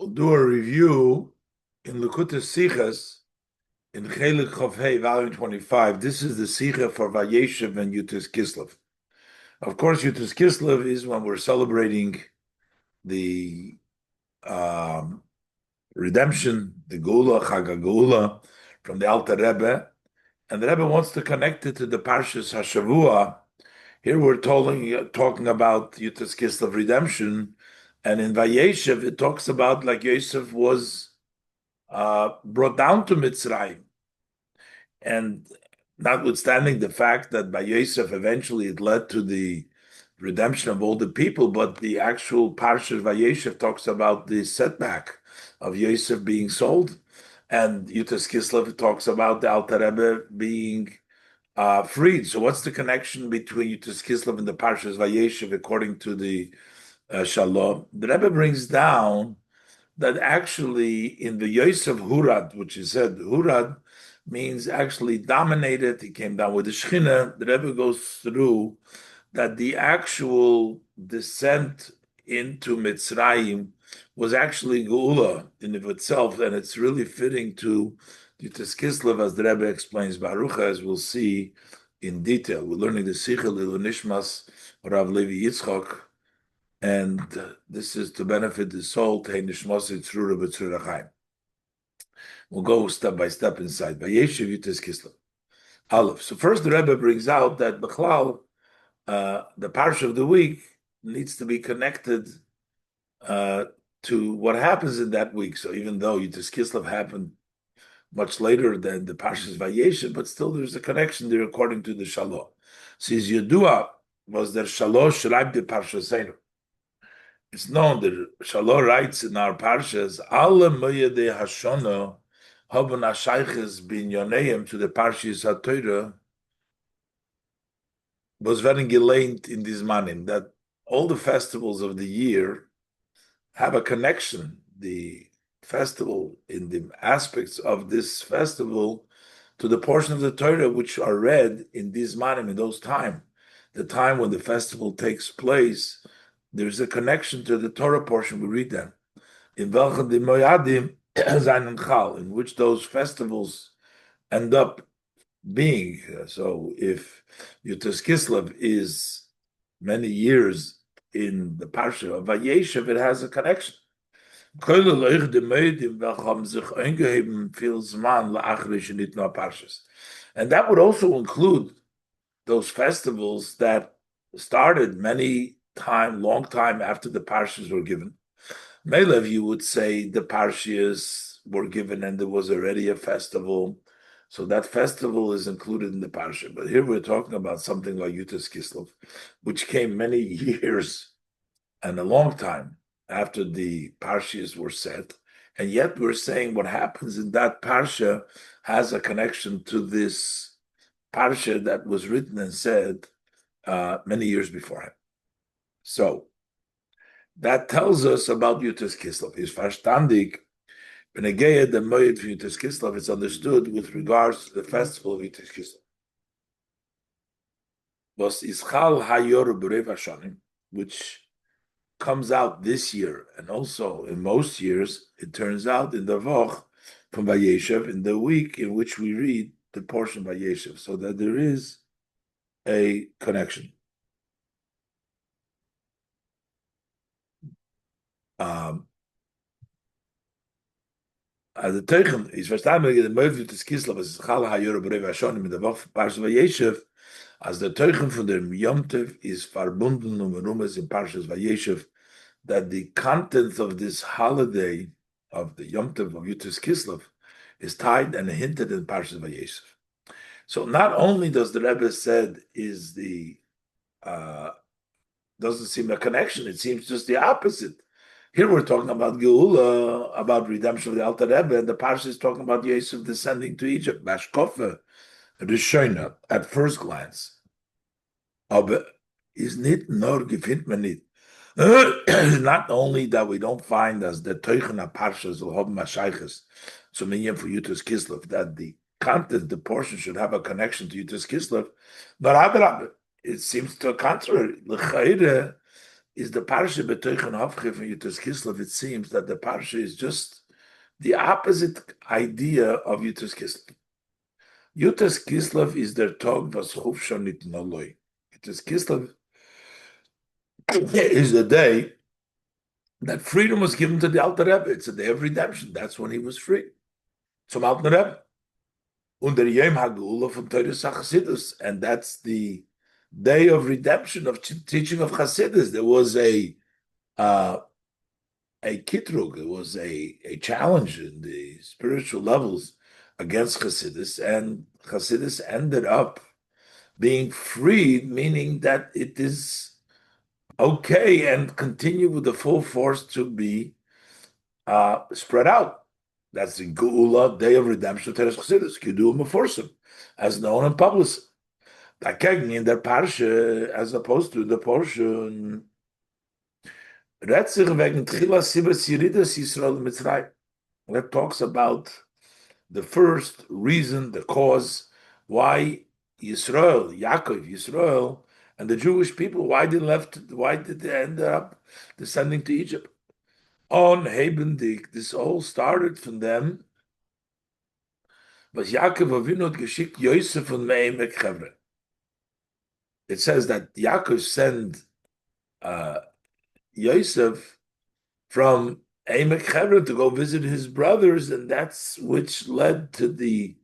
We'll do a review in Likutei Sichos in Chelik Chof Hey, volume 25. This is the Sicha for Vayeishev and Yutis Kislev. Of course, Yutis Kislev is when we're celebrating the redemption, the Geula, Chag HaGeula, from the Alter Rebbe. And the Rebbe wants to connect it to the Parshas HaShavua. Here we're talking about Yutis Kislev redemption. And in Vayeishev, it talks about like Yosef was brought down to Mitzrayim. And notwithstanding the fact that by Yosef eventually it led to the redemption of all the people, but the actual Parsha Vayeishev talks about the setback of Yosef being sold. And Yutas Kislev talks about the Alter Rebbe being freed. So what's the connection between Yutas Kislev and the Parshas Vayeishev according to the Shalom? The Rebbe brings down that actually in the Yosef Hurad, which is said, Hurad means actually dominated, he came down with the Shechina. The Rebbe goes through that the actual descent into Mitzrayim was actually Geula in of itself, and it's really fitting to Yutas Kislev, as the Rebbe explains, Baruch, as we'll see in detail. We're learning the Sichel Ilu Nishmas Rav Levi Yitzchok, and this is to benefit the soul. We'll go step by step inside. Vayeishev Yutas Kislev. Aleph. So first, the Rebbe brings out that Bechlal, the parsha of the week, needs to be connected to what happens in that week. So even though Yutas Kislev happened much later than the Parshas Vayeishev, but still there's a connection there according to the Shalom. Says Yedua was there Shalosh Shraib de Parshasenu. It's known that Shalom writes in our Parshas, Alle Moyede Hashono Haben Ashayches Binyoneim to the Parshas HaTorah was very geleint in this manim, that all the festivals of the year have a connection. The festival, in the aspects of this festival, to the portion of the Torah which are read in this manim, in those time, the time when the festival takes place, there's a connection to the Torah portion. We read them in Velchem de Moyadim Zayin Chal, in which those festivals end up being. So if Yutas Kislev is many years in the Parsha of Vayeishev, it has a connection. And that would also include those festivals that started long time after the Parshas were given. Melev, you would say the Parshas were given and there was already a festival. So that festival is included in the Parsha. But here we're talking about something like Yutas Kislev, which came many years and a long time after the Parshas were set. And yet we're saying what happens in that Parsha has a connection to this Parsha that was written and said many years beforehand. So that tells us about Yutas Kislev. Is verstandig. Benegeya the Moed for Yutas Kislev is understood with regards to the festival of Yutas Kislev. Was Ischal Hayor B'Rev Hashanim, which comes out this year, and also in most years, it turns out in the Voch from Vayeishev, in the week in which we read the portion of Vayeishev, so that there is a connection. As the Teichen is verstanden, the Möwel des Kislev is Chal HaYor B'Rev Hashonim in the Woch Parshas Vayeishev, as the Teichen von der Yom Tov is verbunden Rumes in Parshas Vayeishev, that the content of this holiday of the Yom Tov of Yutas Kislev is tied and hinted in Parshas Vayeishev. So not only does the Rebbe said is the doesn't seem a connection, it seems just the opposite. Here we're talking about Geula, about redemption of the Alter Rebbe, and the Parsha is talking about Yosef descending to Egypt. Bashkofe, Rishona, at first glance. Aber is nit nor gefindt man nit. Not only that we don't find as the Teuchen Parshas will have Mashayches, so many for Yutas Kislev, that the content, the portion should have a connection to Yutas Kislev, but it seems to the contrary. is the parsha betoichen hafche from Yutas Kislev. It seems that the parsha is just the opposite idea of Yutas Kislev. Yutas Kislev is der Tag was Chufsha nitnoloi. Yutas Kislev is the day that freedom was given to the Alter Rebbe. It's a day of redemption. That's when he was free. Zum Alter Rebbe. Under Yom HaGeula from Teres HaChassidus. And that's the day of redemption, of teaching of Chassidus. There was a kitrug, it was a challenge in the spiritual levels against Chassidus, and Chassidus ended up being freed, meaning that it is okay and continue with the full force to be spread out. That's the Geula, Day of Redemption, Teres Chassidus, Kidu Meforsim, as known and published. Dagegen in der Parsha, as opposed to the portion wegen Tchilas Sibas Yeridas Yisrael Mitzrayim. That talks about the first reason, the cause, why Yisrael, Yaakov, Yisrael, and the Jewish people, why did they end up descending to Egypt? On Hebendik, this all started from them. But Yaakov Avinu had geschickt Yosef von Me'emek Chevre. It says that Yaakov sent Yosef from Emek Chevra to go visit his brothers, and that's which led to the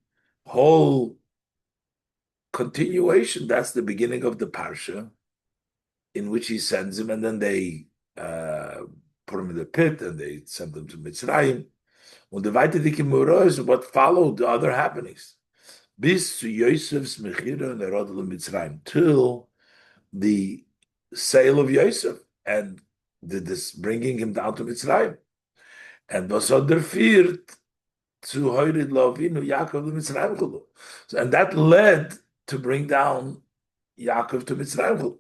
whole continuation. That's the beginning of the parsha, in which he sends him, and then they put him in the pit, and they sent him to Mitzrayim. And the Vaitedike Mura is what followed the other happenings. Bis to Yosef's Mechira and the Rodel Mitzrayim, till the sale of Yosef and this bringing him down to Mitzrayim. And was other feared to Hoirid Lovinu Yaakov to Mitzrayim. And that led to bring down Yaakov to Mitzrayim.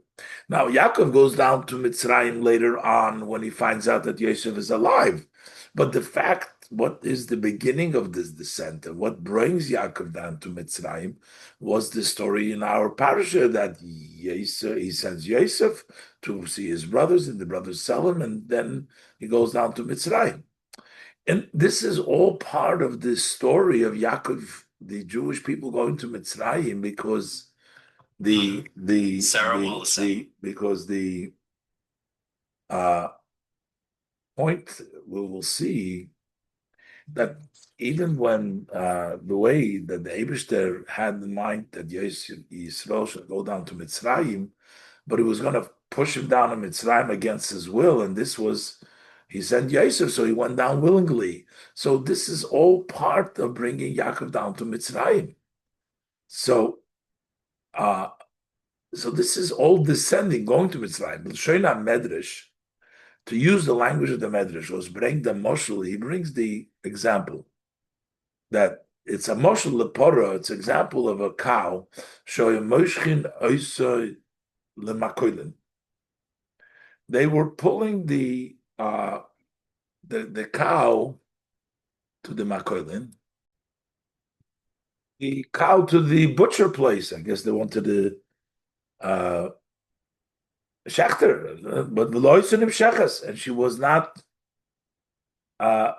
Now Yaakov goes down to Mitzrayim later on when he finds out that Yosef is alive. But the fact, what is the beginning of this descent and what brings Yaakov down to Mitzrayim was the story in our parasha that he sends Yosef to see his brothers, and the brothers sell him, and then he goes down to Mitzrayim. And this is all part of the story of Yaakov, the Jewish people going to Mitzrayim, because the point we will see that even when the way that the Eibishter had in mind that Yisrael should go down to Mitzrayim, but he was going to push him down to Mitzrayim against his will, and this was, he sent Yosef, so he went down willingly. So this is all part of bringing Yaakov down to Mitzrayim. So this is all descending, going to Mitzrayim. L'shoina Medrash, to use the language of the Medrash, was bring the moshel. He brings the example that it's a moshel lepora. It's an example of a cow. Shoyim moshchin oisoi lemakoilin. They were pulling the cow to the makoilin, the cow to the butcher place. I guess they wanted to shechter, but veloisenim sheches, and she was not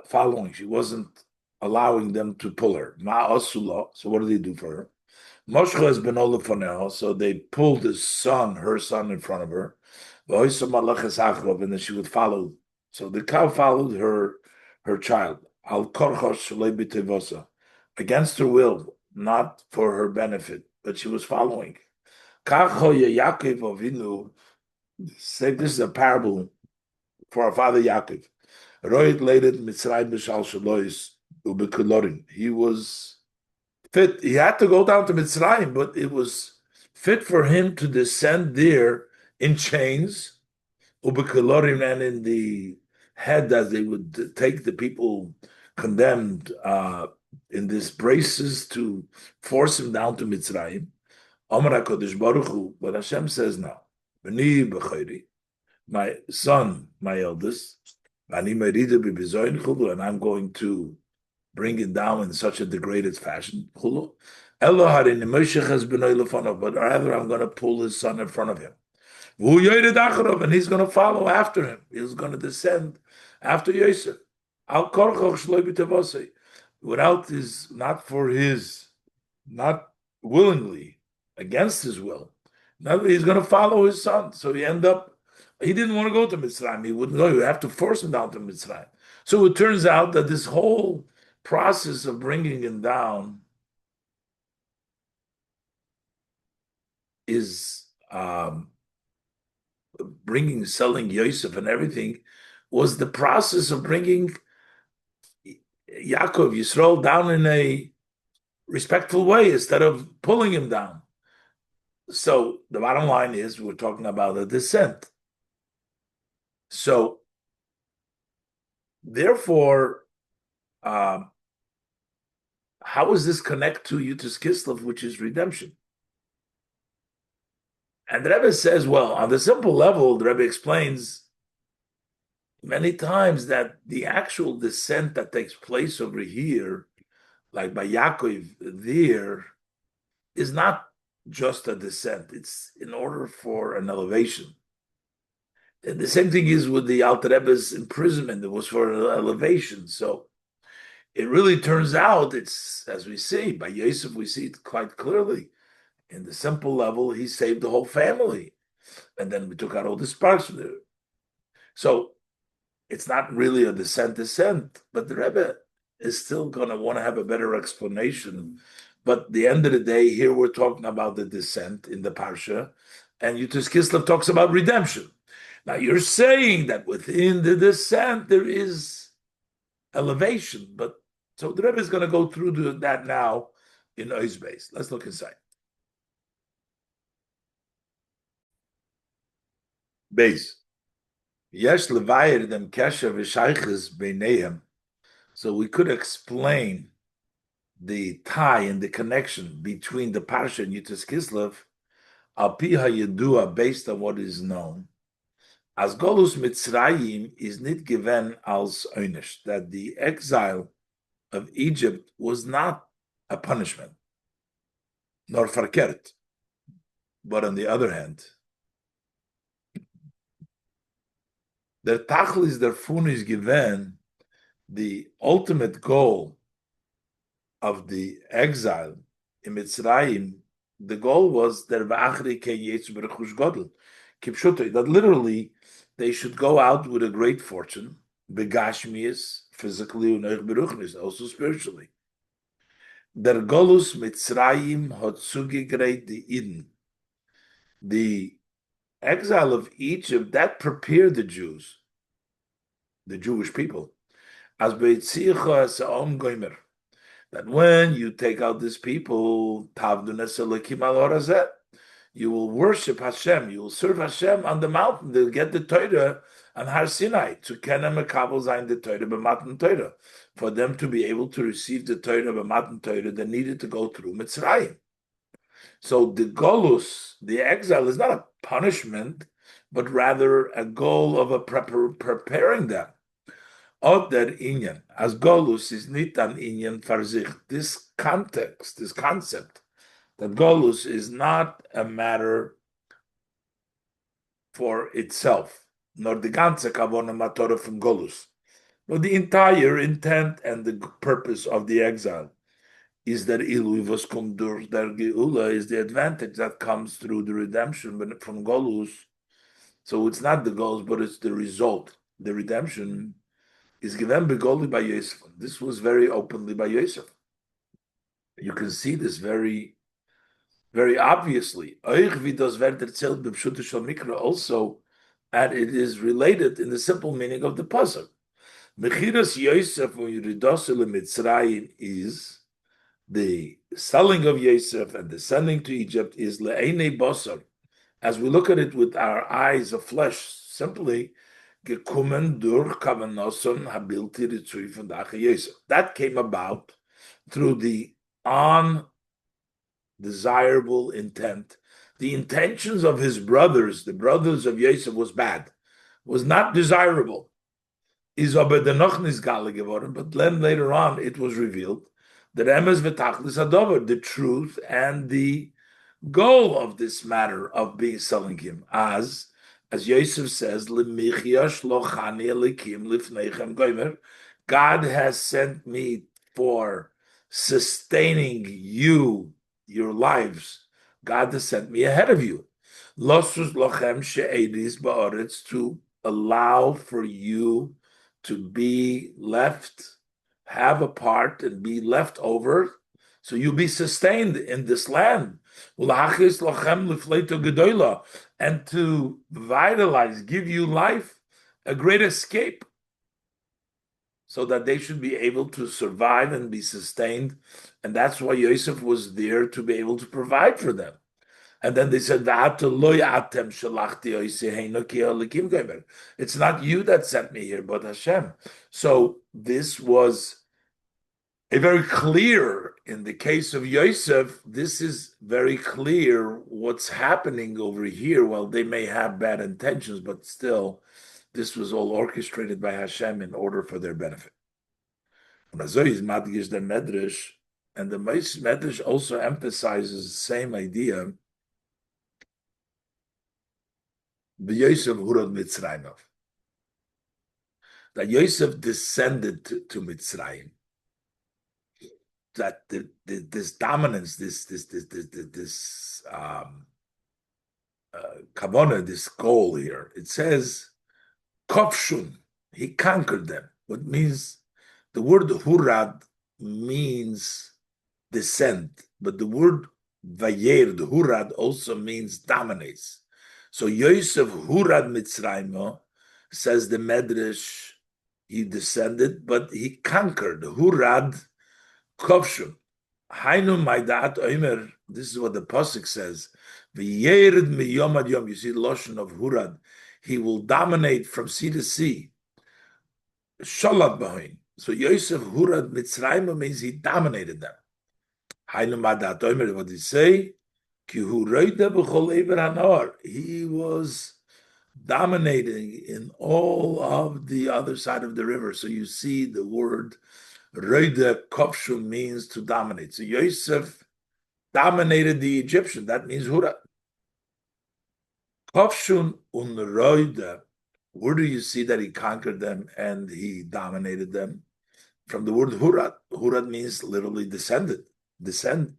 following. She wasn't allowing them to pull her. Ma osula. So what do they do for her? Moshcha has been olefonel, so they pulled her son in front of her. And then she would follow. So the cow followed her child. Al korchosh against her will, not for her benefit, but she was following. Yaakov Avinu. Say this is a parable for our father Yaakov. He was fit. He had to go down to Mitzrayim, but it was fit for him to descend there in chains, and in the head, as they would take the people condemned in these braces to force him down to Mitzrayim. Amar HaKadosh Baruch Hu, but Hashem says now, my son, my eldest, and I'm going to bring it down in such a degraded fashion. But rather, I'm going to pull his son in front of him. And he's going to follow after him. He's going to descend after Yosef. Al korchoch shloi b'tevosei. Without his, not for his, not willingly, against his will. Now he's going to follow his son. So he didn't want to go to Mitzrayim. He wouldn't go. You have to force him down to Mitzrayim. So it turns out that this whole process of bringing him down is selling Yosef and everything, was the process of bringing Yaakov, Yisrael, down in a respectful way instead of pulling him down. So the bottom line is we're talking about a descent. So therefore, how does this connect to Yutas Kislev, which is redemption? And the Rebbe says, well, on the simple level, the Rebbe explains many times that the actual descent that takes place over here, like by Yaakov there, is not just a descent. It's in order for an elevation. And the same thing is with the Alter Rebbe's imprisonment. It was for an elevation. So it really turns out, it's, as we see, by Yosef, we see it quite clearly. In the simple level, he saved the whole family. And then we took out all the sparks from there. So it's not really a descent, but the Rebbe is still going to want to have a better explanation. But at the end of the day, here we're talking about the descent in the Parsha, and Yutas Kislev talks about redemption. Now you're saying that within the descent there is elevation, but so the Rebbe is going to go through that now in Oizbeis. Let's look inside. Base. Yesh levayir dem kesher v'shayches beinehem. So we could explain the tie and the connection between the Parsha and Yutas Kislev al pi hayedua, based on what is known. As Golus Mitzrayim is not given als einish, that the exile of Egypt was not a punishment, nor verkehrt. But on the other hand, der Tachlis der Fun is given, the ultimate goal of the exile in Mitzrayim, the goal was der V'achri ke yetz b'rechush godel, kipshuto, that literally they should go out with a great fortune, begashmius, physically, and also spiritually. Der Golus Mitzrayim hat zugegreit the Eden. The exile of Egypt, that prepared the Jews, the Jewish people, as Sichos goimer, that when you take out these people, you will worship Hashem, you will serve Hashem on the mountain, they'll get the Torah on Har Sinai, to kenem mekabel zayin the Torah b'matan Torah, for them to be able to receive the Torah b'matan Torah, they needed to go through Mitzrayim. So the Golus, the exile, is not a punishment, but rather a goal of preparing them. Od der inyan, as Golus is nit an inyan farzich. This context, this concept, that Golus is not a matter for itself, nor the ganze kavona matora from Golus, nor the entire intent and the purpose of the exile is that Ilui was kum dur der Geula, is the advantage that comes through the redemption from Golus. So it's not the goals, but it's the result. The redemption is given begoli by Yosef. This was very openly by Yosef. You can see this very, very obviously. Also, and it is related in the simple meaning of the pasuk. Mechiras Yosef Mitzrayim is the selling of Yosef and the sending to Egypt is le'enei basar. As we look at it with our eyes of flesh, simply gekumen dur kavanoson habilti ritzui von Yosef. That came about through the undesirable intent. The intentions of his brothers, the brothers of Yosef, was bad, was not desirable. Is aber dennoch nicht gale geworden, but then later on it was revealed that emes v'tachlis hadover, the truth and the goal of this matter of being selling him, as As Yosef says, "L'michya shlochani elikim lifneichem gomer." God has sent me for sustaining you, your lives. God has sent me ahead of you. Losus lochem she'edis ba'aretz, to allow for you to be left, have a part and be left over, so you'll be sustained in this land. Ulachis lochem lifleito gedola, and to vitalize, give you life, a great escape, so that they should be able to survive and be sustained. And that's why Yosef was there, to be able to provide for them. And then they said, it's not you that sent me here, but Hashem. So this was a very clear, in the case of Yosef, this is very clear what's happening over here. Well, they may have bad intentions, but still, this was all orchestrated by Hashem in order for their benefit. And the Medrash also emphasizes the same idea. The Yosef Hurad Mitzrayim, that Yosef descended to Mitzrayim. That this dominance, this kavana, this goal here. It says Kovshun, he conquered them. What means the word Hurad means descend, but the word Vayer, the Hurad, also means dominates. So Yosef Hurad Mitzrayim, says the Medrash, he descended, but he conquered. Hurad Kovshun. Hainu Maidat Omer, this is what the Pasuk says. V'yered miyom ad yom, you see the Lashon of Hurad. He will dominate from sea to sea. Shalat b'hoin. So Yosef Hurad Mitzrayim means he dominated them. Hainu Maidat Omer, what did he say? He was dominating in all of the other side of the river. So you see the word Roida Kovshu means to dominate. So Yosef dominated the Egyptian. That means Hura. Kovshun un Roida. Where do you see that he conquered them and he dominated them? From the word Hurat. Hurat means literally descended. Descend.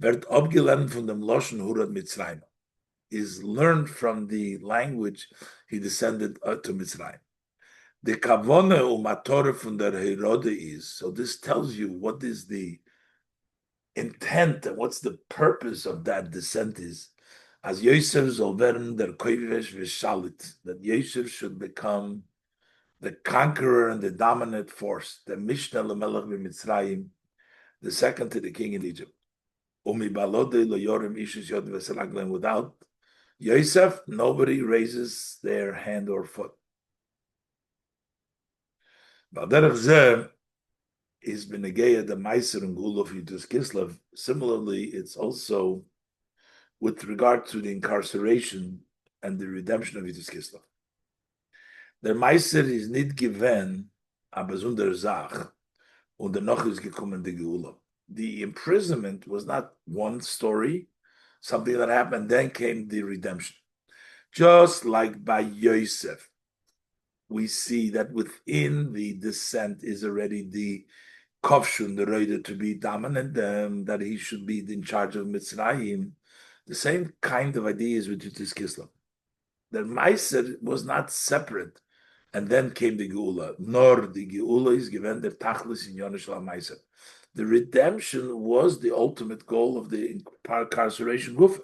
Werd abgelernt von dem Loschen Hurat Mitzrayim. Is learned from the language he descended to Mitzrayim. The kavone umatore from der Herode is, so this tells you what is the intent and what's the purpose of that descent is. As Yosef soll werden der koivesh v'shalit, that Yosef should become the conqueror and the dominant force, the Mishnah lemelech b'Mitzrayim, the second to the king in Egypt. Umi balode lo yorim ishus yod v'seraglen, without Yosef, nobody raises their hand or foot. Baderech zeh is benegeya the meiser and gul of Yudas Kislev. Similarly, it's also with regard to the incarceration and the redemption of Yudas Kislev. Der meiser is nicht given a besonder Zach, und dennoch ist gekommen die Geula. The imprisonment was not one story, something that happened, then came the redemption. Just like by Yosef, we see that within the descent is already the Kovshun, the Reuter, to be dominant, that he should be in charge of Mitzrayim. The same kind of idea is with Yutis Kislev. The Meiser was not separate, and then came the Geula, nor the Geula is given the Tachlis in Yonish Meiser. The redemption was the ultimate goal of the incarceration Gufa.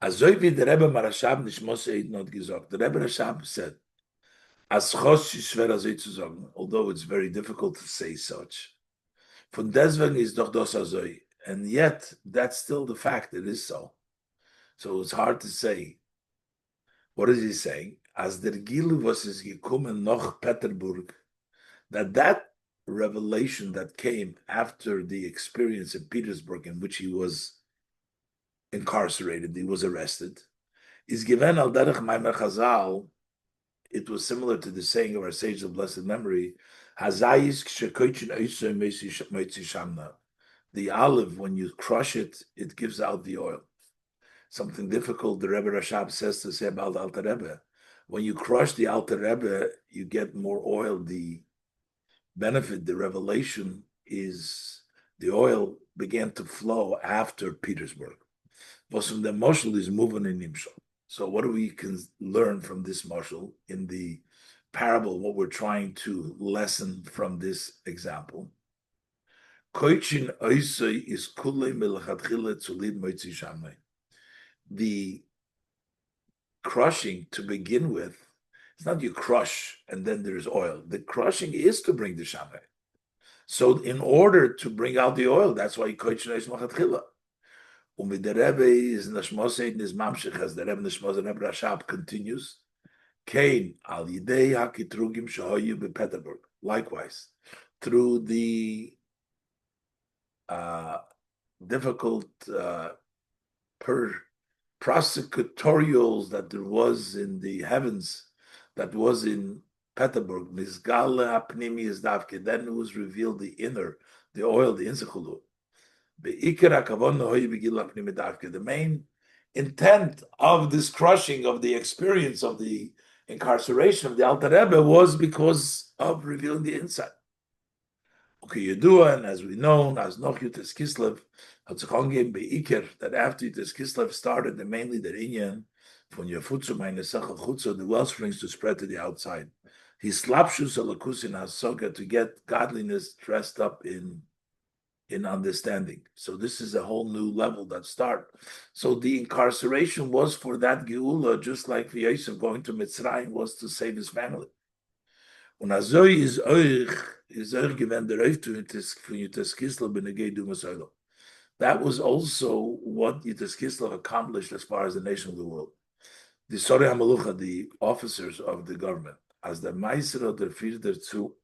The Rebbe Marashab Nishmos Eid not gesagt. The Rebbe Marashab said, "As Chos schwer azoi zu sagen," although it's very difficult to say such. Von deswegen ist doch das azoi, and yet that's still the fact. It is so. So it's hard to say. What is he saying? As der Gilu was is gekommen noch Peterburg, that revelation that came after the experience in Petersburg, in which he was incarcerated, he was arrested, is given al derech maimer Chazal. It was similar to the saying of our sage of blessed memory, Hazayis kshekoichin oisoi moitzi shamna. The olive, when you crush it, it gives out the oil. something difficult the Rebbe Rashab says to say about the Alter Rebbe. When you crush the Alter Rebbe, you get more oil. The benefit, the revelation is the oil began to flow after Petersburg. Wasum the moshel is moving in Nimshal. So what do we can learn from this moshel in the parable? What we're trying to lesson from this example? Koichin oisoi is kule melachatchile tzulid moitzi shamay. The crushing to begin with, it's not you crush and then there's oil. The crushing is to bring the shamay. So in order to bring out the oil, that's why koichin ois melachatchile. With the Rebbe is Nashmosei is Mamshech, as the Rebbe Nashmosei Rebbe Rashab continues. Kain al Yidei Hakitrugim Shahoyu bePeterburg. Likewise, through the difficult prosecutorials that there was in the heavens, that was in Peterburg, Nizgale Apnimi is Davke. Then it was revealed the inner, the oil, the insichulu. The main intent of this crushing of the experience of the incarceration of the Alter Rebbe was because of revealing the inside. Okay, Yedua, and as we know, as noch Yutes Kislev, that after Yutes Kislev started, mainly the Inyan from Yafutsu, the well springs to spread to the outside. He slapshus alakus in Hasoga to get godliness dressed up in understanding. So this is a whole new level that start. So the incarceration was for that Geula, just like Vayeishev going to Mitzrayim was to save his family. Und azoi is euch gewend der Reif to Yutes Kislev b'negei dumas oilo. That was also what Yutes Kislev accomplished as far as the nation of the world. The Sorei HaMelucha, the officers of the government, as the Meiser oder Firder zu.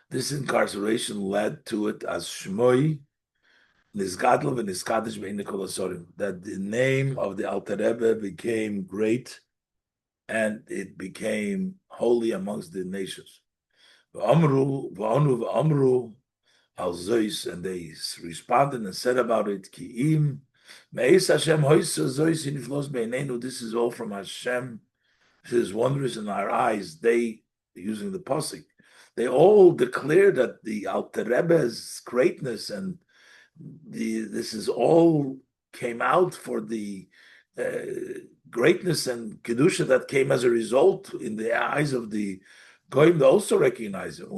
This incarceration led to it as Shmoi Nizgadlov and Nizkadish Be'inekol Asorim, that the name of the Alter Rebbe became great and it became holy amongst the nations. V'amru al Zois, and they responded and said about it, Ki'im Me'is Hashem Hoysa Zois Iniflos Be'inenu. This is all from Hashem. This is wondrous in our eyes. They, using the pasuk, they all declare that the Alter Rebbe's greatness and this is all came out for the greatness and kedusha that came as a result in the eyes of the goyim. They also recognize it,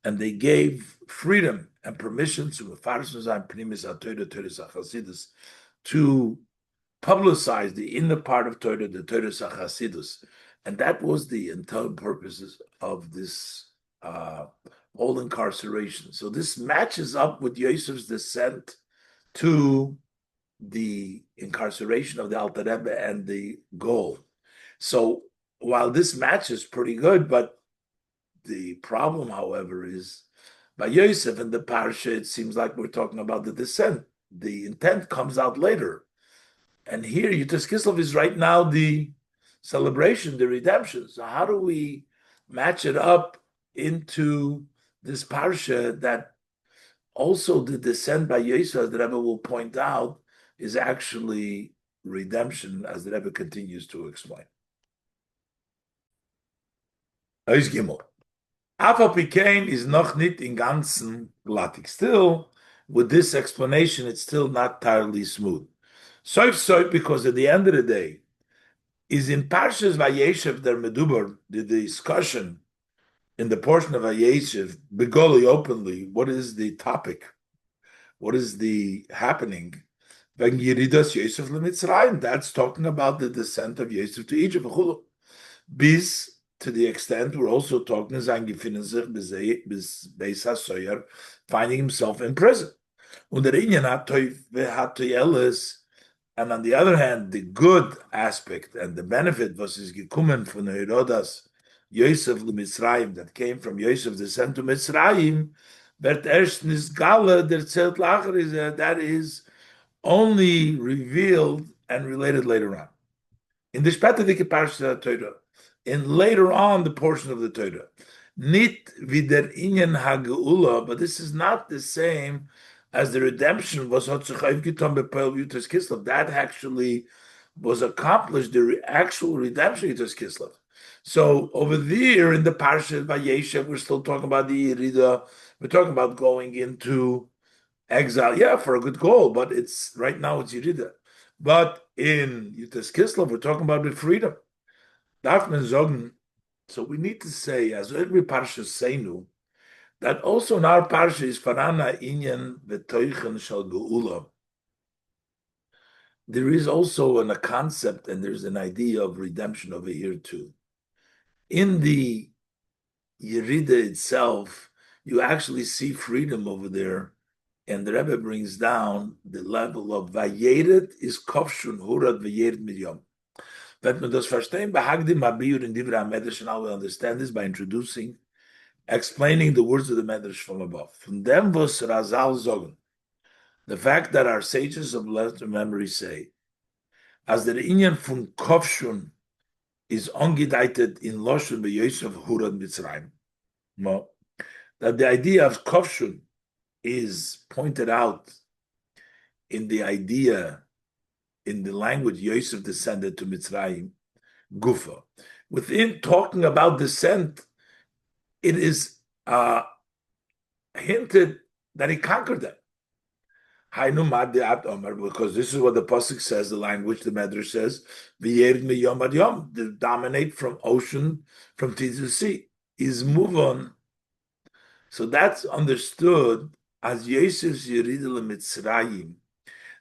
and they gave freedom and permission to publicize the inner part of Torah, the Torah Chasidus. And that was the entire purposes of this whole incarceration. So this matches up with Yosef's descent to the incarceration of the Alter Rebbe and the goal. So while this matches pretty good, but the problem, however, is by Yosef and the Parsha, it seems like we're talking about the descent. The intent comes out later. And here, Yutes Kislev is right now the celebration, the redemption. So how do we match it up into this parsha that also the descent by Yosef, as the Rebbe will point out, is actually redemption, as the Rebbe continues to explain. Ois Gimel. Afa Pikein is noch nit in ganzen glattig. Still, with this explanation, it's still not entirely smooth. So, because at the end of the day, is in Parshas Vayeishev der Medubar, the discussion in the portion of Vayeishev, begoli openly, what is the topic? What is the happening? Wegen Yeridas Yosef leMitzrayim, that's talking about the descent of Yosef to Egypt. Bis, to the extent we're also talking finding himself in prison. And on the other hand, the good aspect and the benefit was gekommen von Herodas Yosef leMitzrayim, that came from Yosef's descent to Mitzrayim, wird erst nisgale der zelt lacher is that is only revealed and related later on. In the Spetadike Parsha Torah, in later on the portion of the Torah, nit vider inyan hageula, but this is not the same as the redemption was Kislev. That actually was accomplished, the actual redemption of Kislev. So over there in the Parsha Vayeishev, we're still talking about the Yerida. We're talking about going into exile, yeah, for a good goal, but it's right now it's Yerida. But in Yutas Kislev, we're talking about the freedom. Darf man sagen, so we need to say, as every Parsha Seinu, that also in our Parsha is Farana Inyan V'toichen Shal Geula. There is also a concept and there's an idea of redemption over here too. In the Yerida itself, you actually see freedom over there, and the Rebbe brings down the level of Vayeret is Kovshun Hurad Vayeret Midyom. That man does verstehen, Behagdim Mabiyur in Divra HaMedrash, and I will understand this by explaining the words of the Medrash from above. From them was Razal Zogen, the fact that our sages of blessed memory say, as the Inyan von Kovshun is ungedeitet in Loshen Vayeishev Hurad Mitzrayim. No. That the idea of Kovshun is pointed out in the idea, in the language Yosef descended to Mitzrayim, Gufa. Within talking about descent, it is hinted that he conquered them. Because this is what the pasuk says, the language the Medrash says, they dominate from ocean, from sea to sea. Is move on. So that's understood as Yosef's Yeridel Mitzrayim,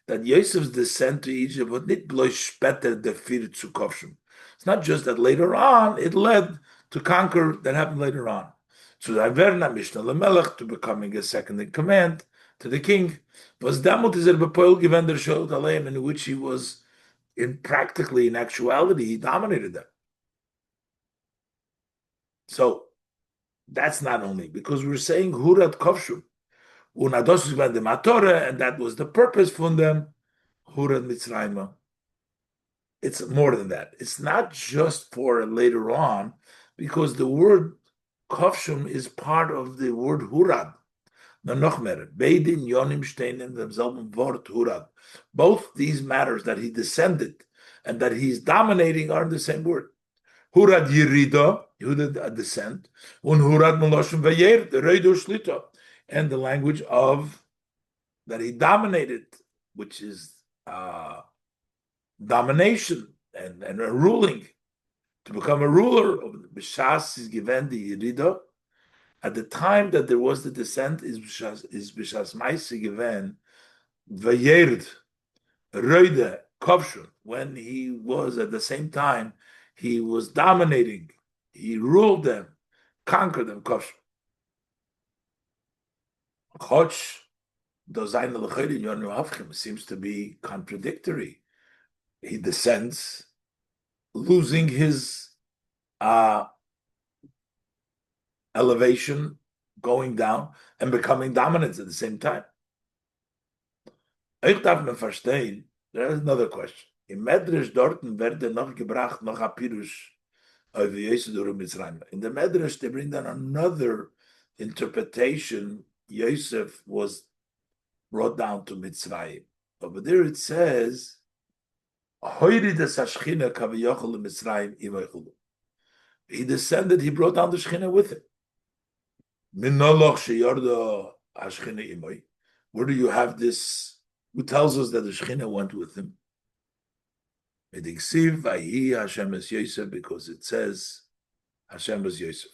that Yosef's descent to Egypt was not bloß später defeated zu Kovshum. It's not just that later on it led to conquer, that happened later on. So Verna Mishnah Lamelech, to becoming a second in command to the king, was damut is bepoil given der Shol Aleim, in which he was in actuality, he dominated them. So that's not only because we're saying Hurat Kovshum. And that was the purpose for them. Hurad Mitzrayim. It's more than that. It's not just for later on, because the word Kovshum is part of the word Hurad. Beidin Yonim Steinen themselves Wort Hurad. Both these matters that he descended and that he's dominating are the same word. Hurad Yerida, Hurad descent, and Hurad Meloshim Vayer, the Reido Shlita, and the language of that he dominated, which is domination and a ruling, to become a ruler of the Bishas is given the Yerida. At the time that there was the descent, is Bishas Maisi given Vayerd Reide Kovshun, when he was at the same time he was dominating, he ruled them, conquered them, Kovshun. Choch seems to be contradictory. He descends, losing his elevation, going down, and becoming dominant at the same time. There is another question. In Medrash dorten werde noch gebracht noch a Pirush of Yosef Mitzrayim. In the Medrash, they bring down another interpretation. Yosef was brought down to Mitzrayim. Over there it says, he descended, he brought down the Shechina with him. Where do you have this? Who tells us that the Shechina went with him? Because it says Hashem was Yosef.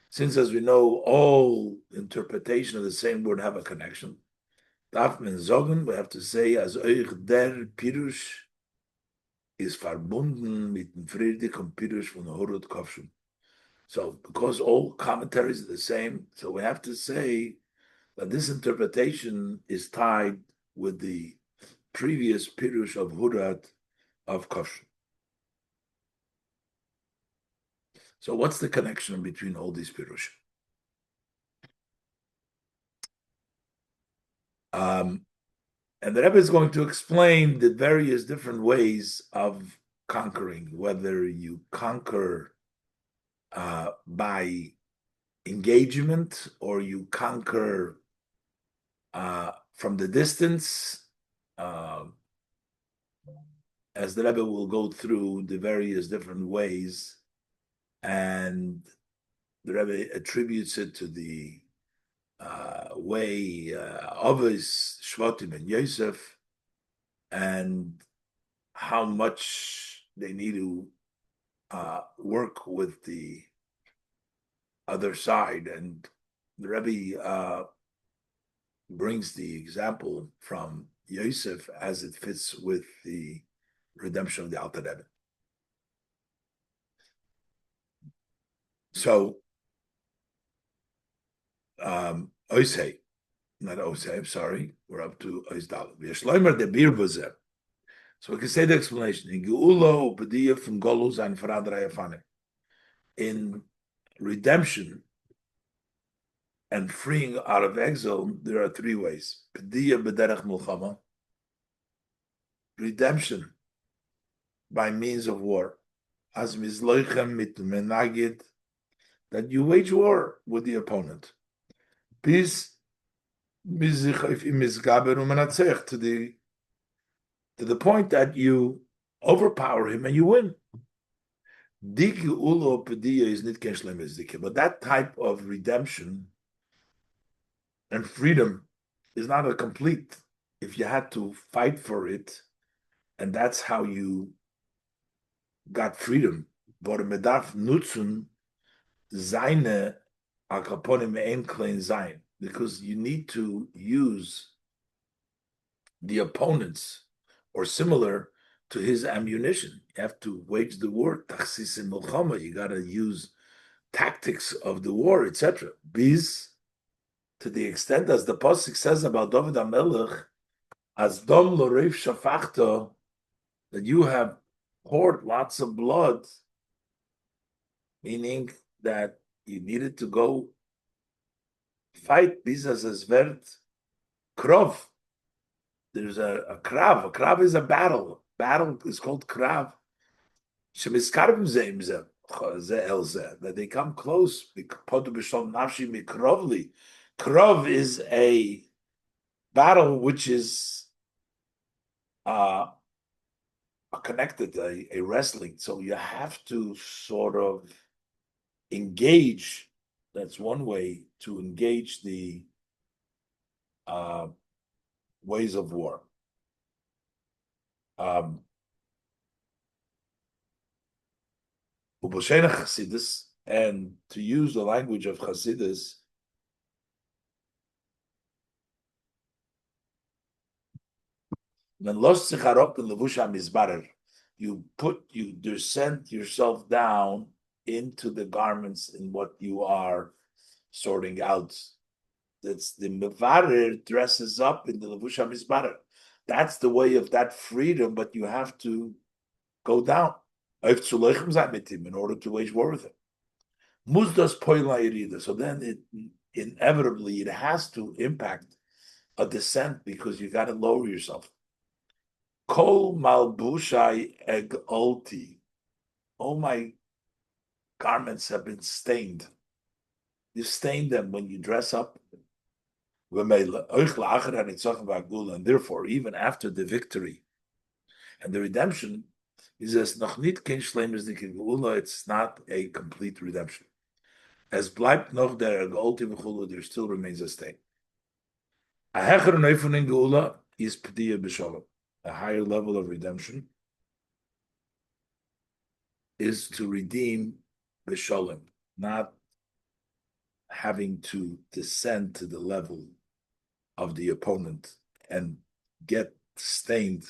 Since, as we know, all interpretation of the same word have a connection, we have to say, as euch der Pirush is verbunden mit dem friedlichen Pirush von Horut Kovshum. So, because all commentaries are the same, so we have to say that this interpretation is tied with the previous Pirush of Hurat of Kovshum. So what's the connection between all these Pirush? And the Rebbe is going to explain the various different ways of conquering, whether you conquer by engagement, or you conquer from the distance, uh, as the Rebbe will go through the various different ways, and the Rebbe attributes it to the way of his Shvatim and Yosef, and how much they need to work with the other side. And the Rebbe brings the example from Yosef as it fits with the redemption of the Alter Rebbe. So, Osei, not Osei, I'm sorry, we're up to Oisdal. V'yeshloimer de bir b'zeh. So we can say the explanation. In Geula u'pediyah from Golus and Farad Rayafane. In redemption and freeing out of exile, there are three ways. Pediyah b'derech mulchama, redemption by means of war. As mizloichem mit menagid, that you wage war with the opponent. Bis mizich imizgaber u'menatzeich, to the point that you overpower him and you win. Diki ulo pediyah is nit keshlem ezdike, but that type of redemption and freedom is not a complete if you had to fight for it, and that's how you got freedom. But medaf nutzen seine akaponim ein klein sein, because you need to use the opponents or similar to his ammunition. You have to wage the war. Tachsis in milchama. You got to use tactics of the war, etc. Bis, to the extent as the pasuk says about David HaMelech, as dom loreif shafachta, that you have poured lots of blood, meaning that you needed to go fight. Bis as vert krov. There's a krav. A krav is a battle. Battle is called krav. That they come close. Krav is a battle which is connected, a wrestling. So you have to sort of engage. That's one way to engage the ways of war. And to use the language of Chassidus, you descend yourself down into the garments in what you are sorting out. That's the mevarer dresses up in the levush hamizbarer. That's the way of that freedom, but you have to go down in order to wage war with him. Muzdas poila. So then it inevitably it has to impact a descent, because you got to lower yourself. Kol malbushai eg olti. All my garments have been stained. You stain them when you dress up. And therefore, even after the victory and the redemption, he says, it's not a complete redemption. As bleibt noch der ultimate Geula, there still remains a stain. A hecher neufen Geula is P'diyah b'shalom. A higher level of redemption is to redeem b'shalom, not having to descend to the level of the opponent and get stained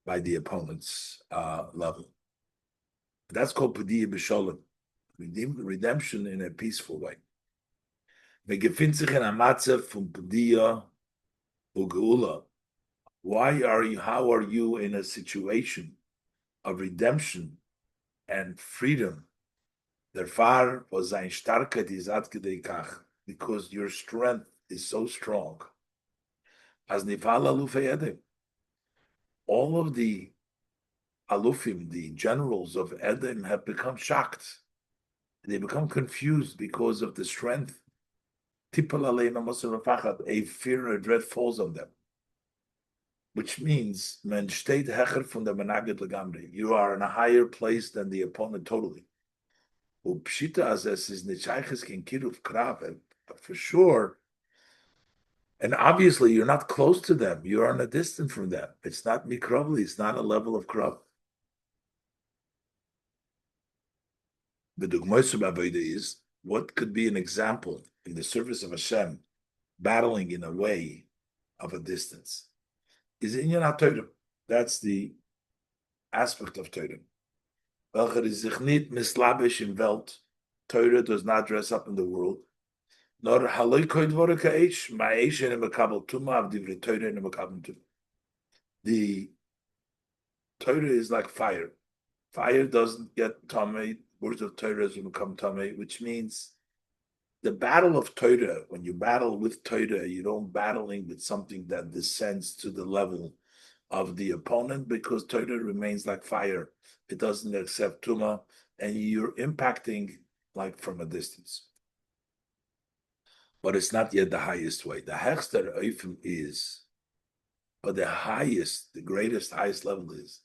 by the opponent's level. That's called P'diyah b'shalom, redemption in a peaceful way. How are you in a situation of redemption and freedom? Because your strength is so strong. As all of the alufim, the generals of Edom, have become shocked. They become confused because of the strength. A fear or dread falls on them, which means men steht hecher from the menaged legamri. You are in a higher place than the opponent totally. Upshita as es is nichayches kin kiruf krav, but for sure. And obviously, you're not close to them. You're on a distance from them. It's not mikrovli. It's not a level of krav. The dugmois of avodah is what could be an example in the service of Hashem, battling in a way of a distance. Is inyan haTorah. That's the aspect of Torah. Welcher is sich nicht mislabish in Welt. Torah does not dress up in the world. Nor haloi koi dvora ka'esh, ma'esh in a makabel tuma av divrei Torah in a makabel tuma. The Torah is like fire. Fire doesn't get tamei. Words of Torah become tamei, which means the battle of Torah. When you battle with Torah, you don't battling with something that descends to the level of the opponent, because Torah remains like fire. It doesn't accept tuma, and you're impacting like from a distance. But it's not yet the highest way. The hechster oifim is, but the highest, the greatest, highest level is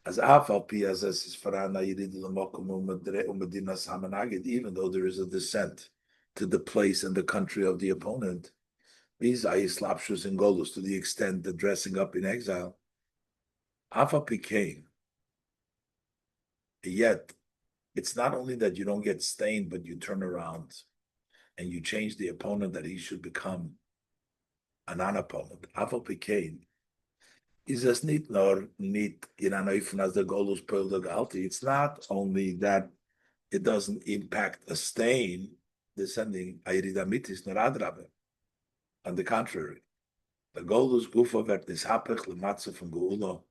as afal pi as es farana yirid l'mokum umedinas hamanagid, even though there is a descent to the place and the country of the opponent, these ayislapshus and golus, to the extent that dressing up in exile, afal pi came. Yet, it's not only that you don't get stained, but you turn around and you change the opponent that he should become a non-opponent. Afal pi came. Is es nicht nur nicht in an Eufen as the Golus Pearl the Galti. It's not only that it doesn't impact a stain descending Ayridamitis nor Adrabe. On the contrary, the Golus Gufa Vertis Hapech Lematze from Geula.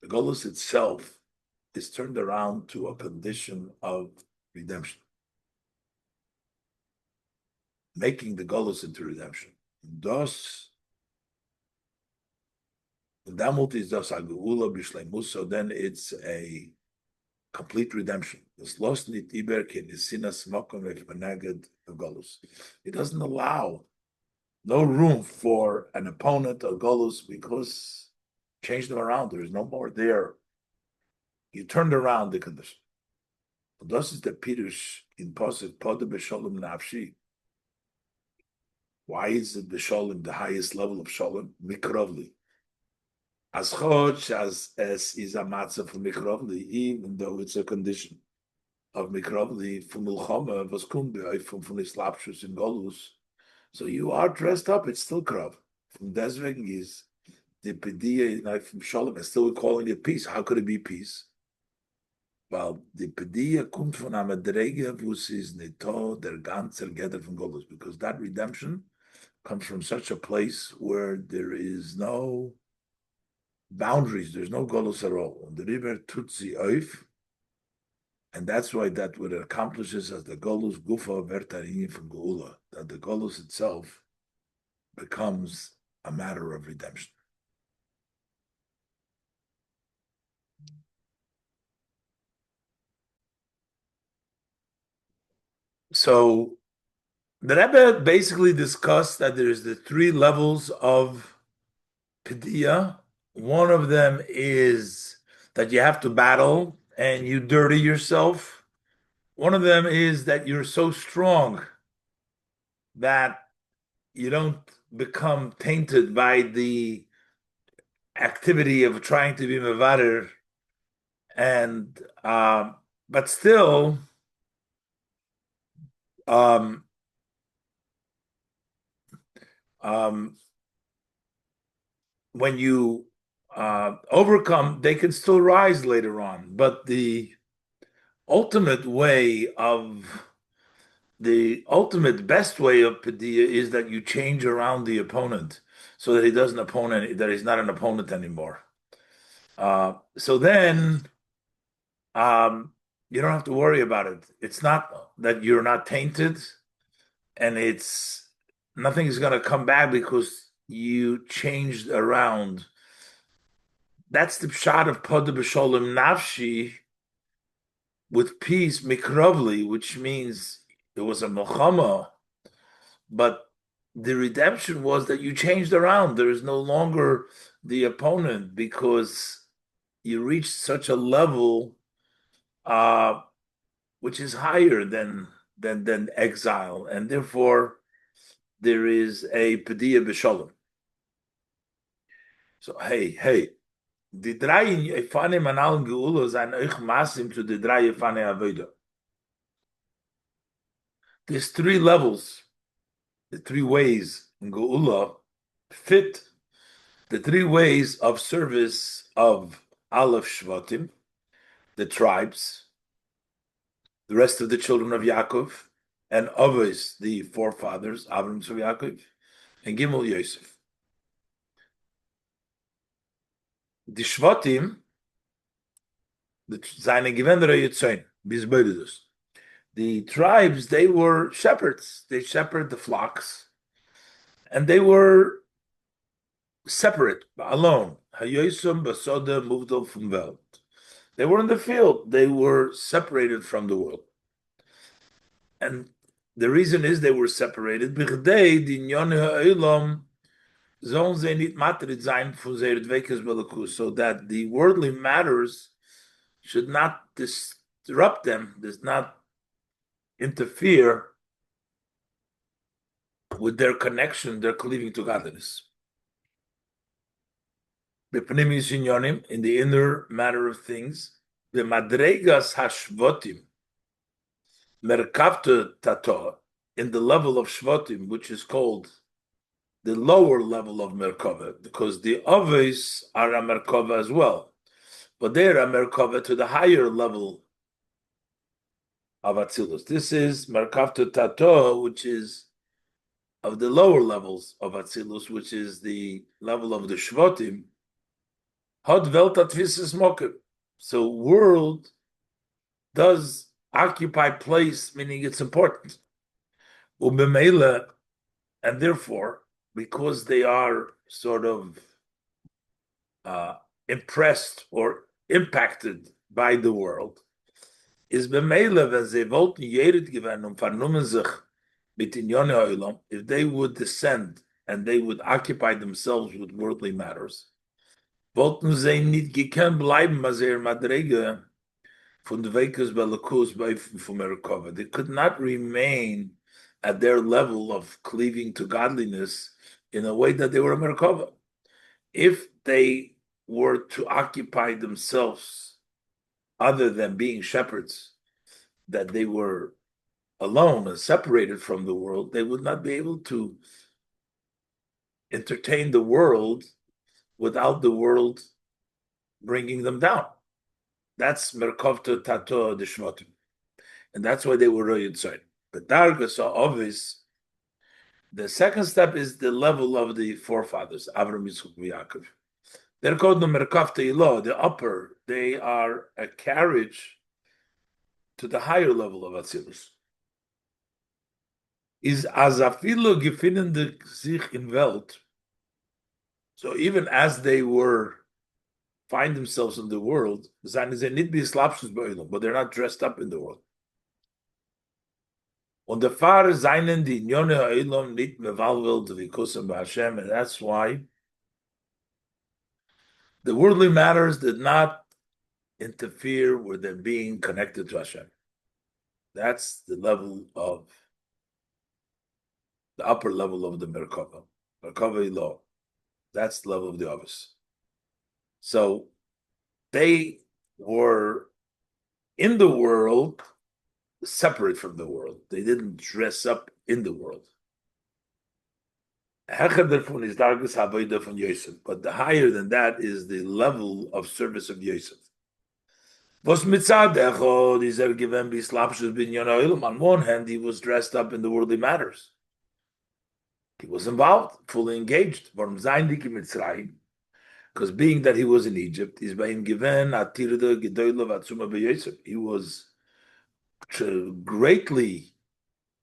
The Golus itself is turned around to a condition of redemption, making the Golus into redemption. Thus, so then it's a complete redemption. It doesn't allow no room for an opponent or golus, because change them around. There is no more there. You turned around the condition. This is the pirush in Posuk Poda B'Sholem Nafshi. Why is it B'Sholem the highest level of Sholem? Mikrovli. As choch as is a matzah for mikrovli, even though it's a condition of mikrovli from milchama was kumbe from islapshus in golus. So you are dressed up. It's still krav. From deswegen is the pediyah from shalom. And still calling it peace. How could it be peace? Well, the pediyah kommt von a medrege, wo is neto der ganzer Geder from golus, because that redemption comes from such a place where there is no boundaries. There's no golus at all. And the river tutzi oif, and that's why that what it accomplishes as the golus gufa vertarini from geula, that the golus itself becomes a matter of redemption. So the Rebbe basically discussed that there's the three levels of pediyah. One of them is that you have to battle and you dirty yourself. One of them is that you're so strong that you don't become tainted by the activity of trying to be mevader, and but still, um, when you overcome, they can still rise later on. But the ultimate way of the ultimate best way of Padilla is that you change around the opponent so that he doesn't opponent, that he's not an opponent anymore. So then you don't have to worry about it. It's not that you're not tainted, and it's nothing is going to come back because you changed around. That's the pshat of Poda B'Sholem Nafshi, with peace, mikrovli, which means it was a milchama, but the redemption was that you changed around. There is no longer the opponent because you reached such a level uh, which is higher than exile, and therefore there is a padiyah b'shalom. So hey, the drei Yefane Manal Geula zijn euch masim to the drei Yefane Avoda. There's three levels, the three ways in Geula fit the three ways of service of Aleph Shvatim, the tribes, the rest of the children of Yaakov, and Avos, the forefathers, Avram of Yaakov, and Gimel Yosef. The Shvatim, the seine Gewendere Yitzain, Bisbödus. The tribes, they were shepherds. They shepherded the flocks, and they were separate, alone. Hayoisum basoda muvdal from Welt. They were in the field. They were separated from the world. And the reason is they were separated. Bichdei di nyone ha'olam sollen sie nicht matrit sein von seiner Dvekas Belakus, so that the worldly matters should not disrupt them, does not interfere with their connection, their cleaving to godliness. In the inner matter of things, the madregas hashvotim, merkavta tato, in the level of shvotim, which is called the lower level of merkava, because the oves are a merkava as well, but they are a merkava to the higher level of atzilus. This is merkavta tato, which is of the lower levels of atzilus, which is the level of the shvotim. Hod Welt atvisis mokem. So world does occupy place, meaning it's important. Ubemela, and therefore, because they are sort of impressed or impacted by the world, is bemela wenn sie wollten jered gewinnen und vernommen sich mit in Yone Olam, if they would descend and they would occupy themselves with worldly matters, wollten sie nicht gekannt bleiben bei ihrer Madrege von der Vekas Belakus bei von Merkava. They could not remain at their level of cleaving to godliness in a way that they were a Merkava. If they were to occupy themselves other than being shepherds, that they were alone and separated from the world, they would not be able to entertain the world without the world bringing them down. That's Merkovta Tato de Shmotim. And that's why they were Royad Soin. But Dargas are obvious. The second step is the level of the forefathers, Avram, Yitzchak, Yaakov. They're called the Merkovta Ilo, the upper. They are a carriage to the higher level of Atzilus. Is Azafilo gefinnen de sich in Welt. So even as they find themselves in the world, but they're not dressed up in the world. Und der Fahrer seinen die Nyone Ha'ilom nicht mevalvel wie Kusam Hashem, and that's why the worldly matters did not interfere with them being connected to Hashem. That's the level of the upper level of the Merkava. Merkava Ilo. That's the level of the office. So they were in the world, separate from the world. They didn't dress up in the world. But the higher than that is the level of service of Yosef. On one hand, he was dressed up in the worldly matters. He was involved, fully engaged. Because being that he was in Egypt, he was greatly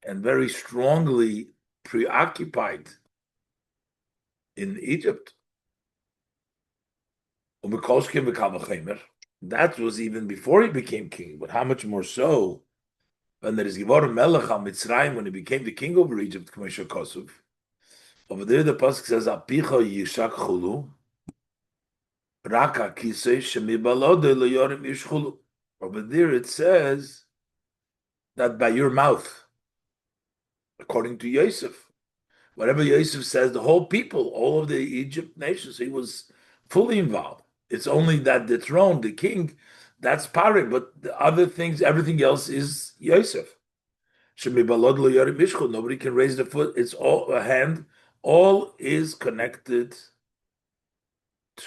and very strongly preoccupied in Egypt. That was even before he became king, but how much more so when there is Givorah Melech al Mitzrayim, when he became the king over Egypt, K'moshe Kosov. Over there, the pasuk says, "Apicha yishak chulu, raka kisei shemibalode leyorim yishchulu." Over there, it says that by your mouth, according to Yosef, whatever Yosef says, the whole people, all of the Egypt nations, he was fully involved. It's only that the throne, the king, that's Pari, but the other things, everything else is Yosef. Nobody can raise the foot. It's all a hand. All is connected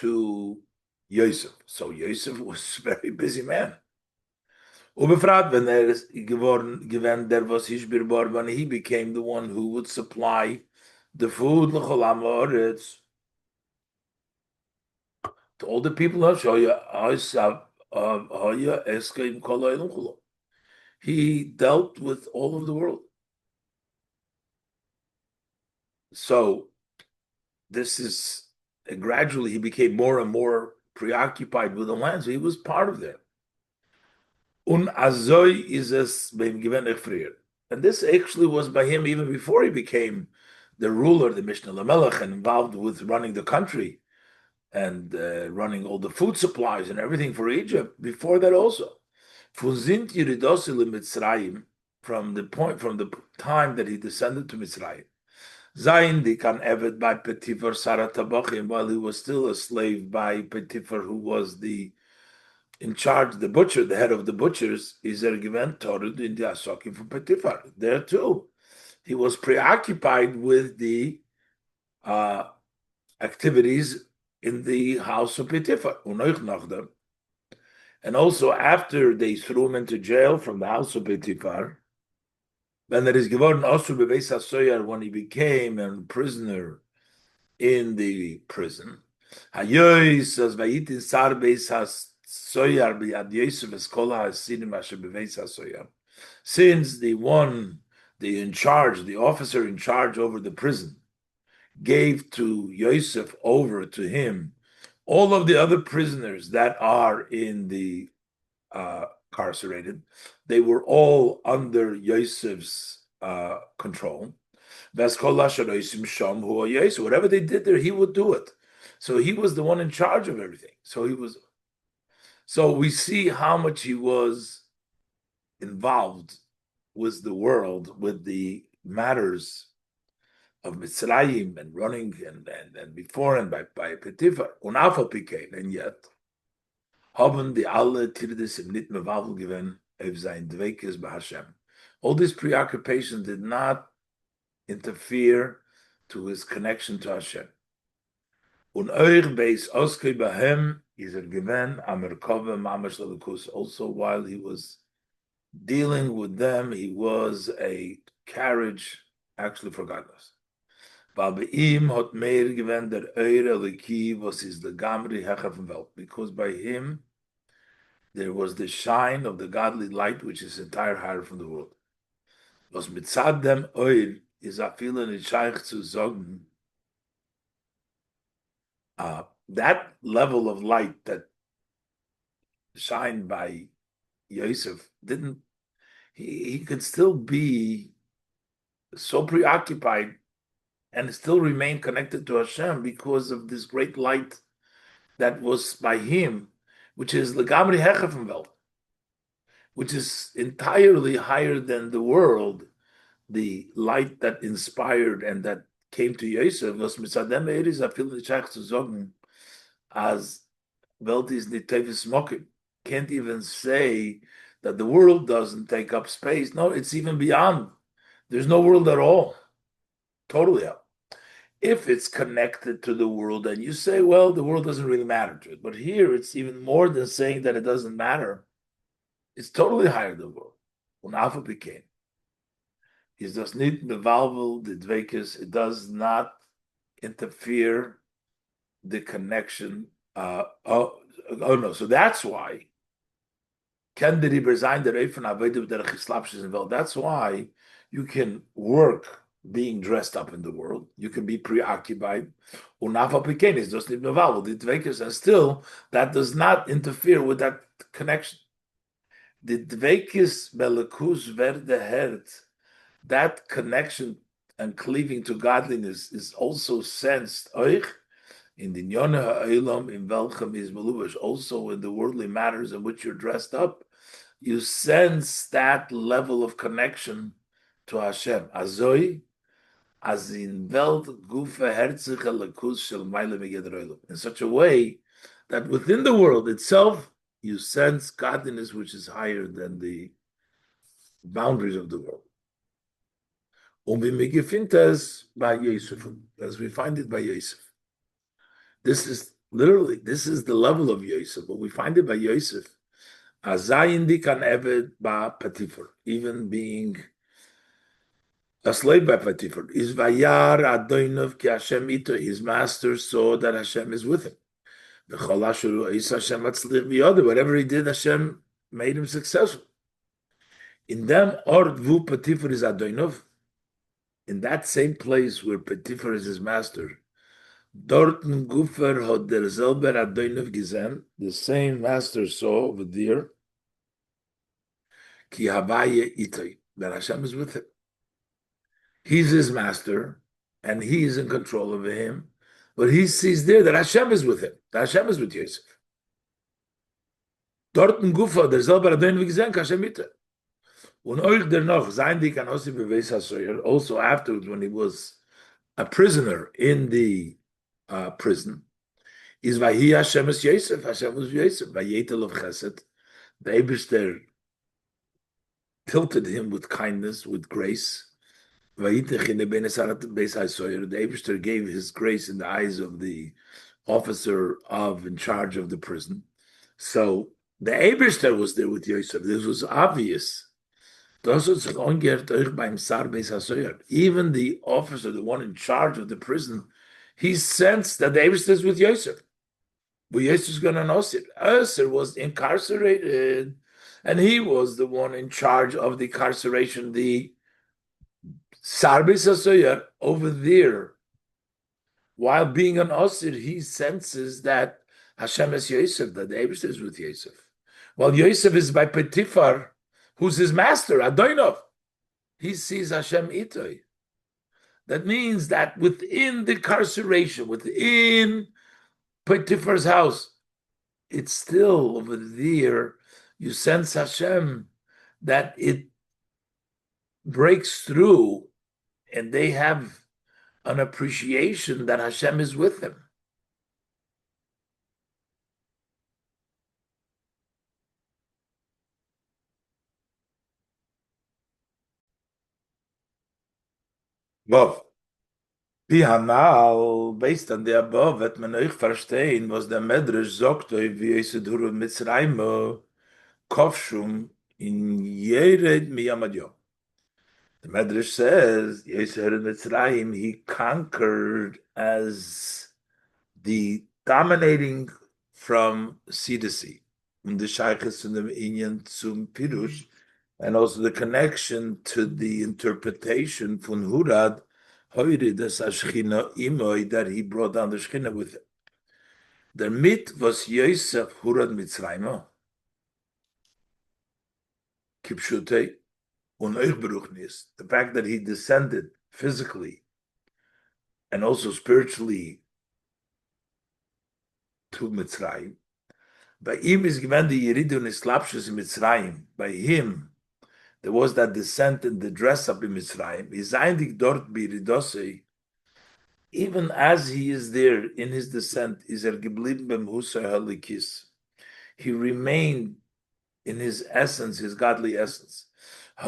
to Yosef. So Yosef was a very busy man. Ubefrat, when there is given there was Hishbir when he became the one who would supply the food to all the people of Shoya. He dealt with all of the world. So this is gradually he became more and more preoccupied with the land. So he was part of that. Un azoy is es beim given efrier. And this actually was by him even before he became the ruler, the Mishnah Lamelech, and involved with running the country and running all the food supplies and everything for Egypt. Before that also. From the time that he descended to Mitzrayim. Zayin dikan evet by Petifar Saratabachim, while he was still a slave by Petifar, who was in charge, the butcher, the head of the butchers, is given Torah in the Asokim for Petifar. There too, he was preoccupied with the activities in the house of Petifar. And also after they threw him into jail from the house of Petifar, when there is geworden Osur bebeis hasoyar, when he became a prisoner in the prison, Hayois as vayitin sar beis hasoyar b'yad Yosef es kol hasidim asher bebeis hasoyar. Since the officer in charge over the prison, gave to Yosef over to him all of the other prisoners that are in the incarcerated, they were all under Yosef's control. Whatever they did there, he would do it. So he was the one in charge of everything. So we see how much he was involved with the world, with the matters of Mitzrayim and running and before and by Petifar, and yet haben die alle Tirdes im nit mevavel given auf sein Dveikes b'Hashem. All these preoccupations did not interfere to his connection to Hashem. Und euch beis oskei bahem is given amerkove mamash lelikus. Also, while he was dealing with them, he was a carriage actually for godless. Beim hat mehr given der eure liki was is the gamri hecher from Welt, because by him there was the shine of the godly light, which is entire higher from the world. Was mitzad dem oil is a feeling in shaykh zu sagen. That level of light that shined by Yosef he could still be so preoccupied and still remain connected to Hashem because of this great light that was by him, which is Legamri Hechefenwelt, which is entirely higher than the world, the light that inspired and that came to Yosef, was mitzadem eris afil nishach zu sagen, as Welt is nitevis mokim. Can't even say that the world doesn't take up space. No, it's even beyond. There's no world at all. Totally out. If it's connected to the world, and you say, well, the world doesn't really matter to it. But here, it's even more than saying that it doesn't matter. It's totally higher than the world. When Alpha became, it does not mevalvel the dveikis. It does not interfere the connection. No. So that's why. That's why you can work being dressed up in the world. You can be preoccupied. And still, that does not interfere with that connection. The dveikis belekus verde hert, that connection and cleaving to godliness is also sensed in the Nyone Ha'olam in welchem is melubash, also in the worldly matters in which you're dressed up. You sense that level of connection to Hashem. Azoi, as in Welt gufe herzige lekus shel meile megeder olam. In such a way that within the world itself, you sense godliness which is higher than the boundaries of the world. By Yosef, as we find it by Yosef. This is the level of Yosef, but we find it by Yosef. Azayindi kan eved ba Patifar, even being a slave by Patifar. Is vayar adoinov ki Hashem ito. His master saw that Hashem is with him. Whatever he did, Hashem made him successful. In them, ordvu Patifar is adoinov. In that same place where Patifar is his master, Dorten Gufer had der selber adoinov gesehen, the same master saw over there, ki havaye itay, that Hashem is with him. He's his master, and he is in control of him, but he sees there that Hashem is with him, that Hashem is with Yosef. Dorten Gufer der selber adoinov gesehen, ki Hashem itay. Und euch der noch, sein die kann also afterwards, when he was a prisoner in the prison, is Vahi Hashem is Yosef, Hashem was Yosef, Vayetel of Chesed. The Eibishter tilted him with kindness, with grace. The Eibishter gave his grace in the eyes of the officer in charge of the prison. So the Eibishter was there with Yosef. This was obvious. Even the officer, the one in charge of the prison, he sensed that the Eibishter is with Yosef. But Yosef is going to know it. Yosef was incarcerated, and he was the one in charge of the incarceration. The Sarbis HaSoyer over there, while being an Osir, he senses that Hashem is Yosef, that the Eibishter is with Yosef. While Yosef is by Potiphar, who's his master, Adoinov, he sees Hashem Itoy. That means that within the incarceration, within Potiphar's house, it's still over there, you sense Hashem, that it breaks through, and they have an appreciation that Hashem is with them. Bob. Pihanal, based on the above, wird man euch verstehen, was der Medrash sagt, wie es durch Mitzrayim, Kofshum, in Yered Miyamadyo. The Medrash says, Yisrael Mitzrayim, he conquered as the dominating from sea to sea. Und the Sichos and the Inyan zum Pirush, and also the connection to the interpretation von Hurad, that he brought down the Shechina with him. Der mit was Yosef Hurad Mitzrayim, Kipshutei, und euch beruchnis, the fact that he descended physically and also spiritually to Mitzrayim. By him is given the Yeridu Nislapshus in Mitzrayim. By him, there was that descent and the dress up in Mitzrayim. Dort biridosei, even as he is there in his descent, is geblieben bem Husar Halikis. He remained in his essence, his godly essence. He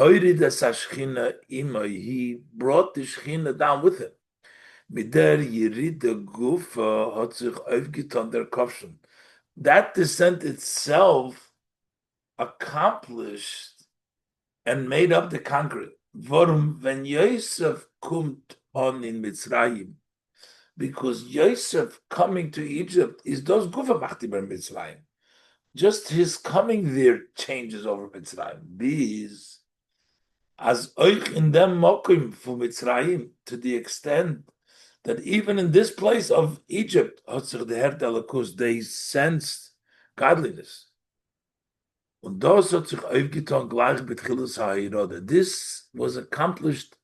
brought the Shechina down with him. Mit der Yeride Gufa hat sich aufgetan der Kopfschon. That descent itself accomplished and made up the concrete. Warum, when Yosef kommt on in Mitzrayim, because Yosef coming to Egypt is das Gufa macht über Mitzrayim. Just his coming there changes over Mitzrayim. These as euch in dem Mokim from Mitzrayim, to the extent that even in this place of Egypt, they sensed godliness. Und das hat sich aufgetan gleich betchilas ha'irada. This was accomplished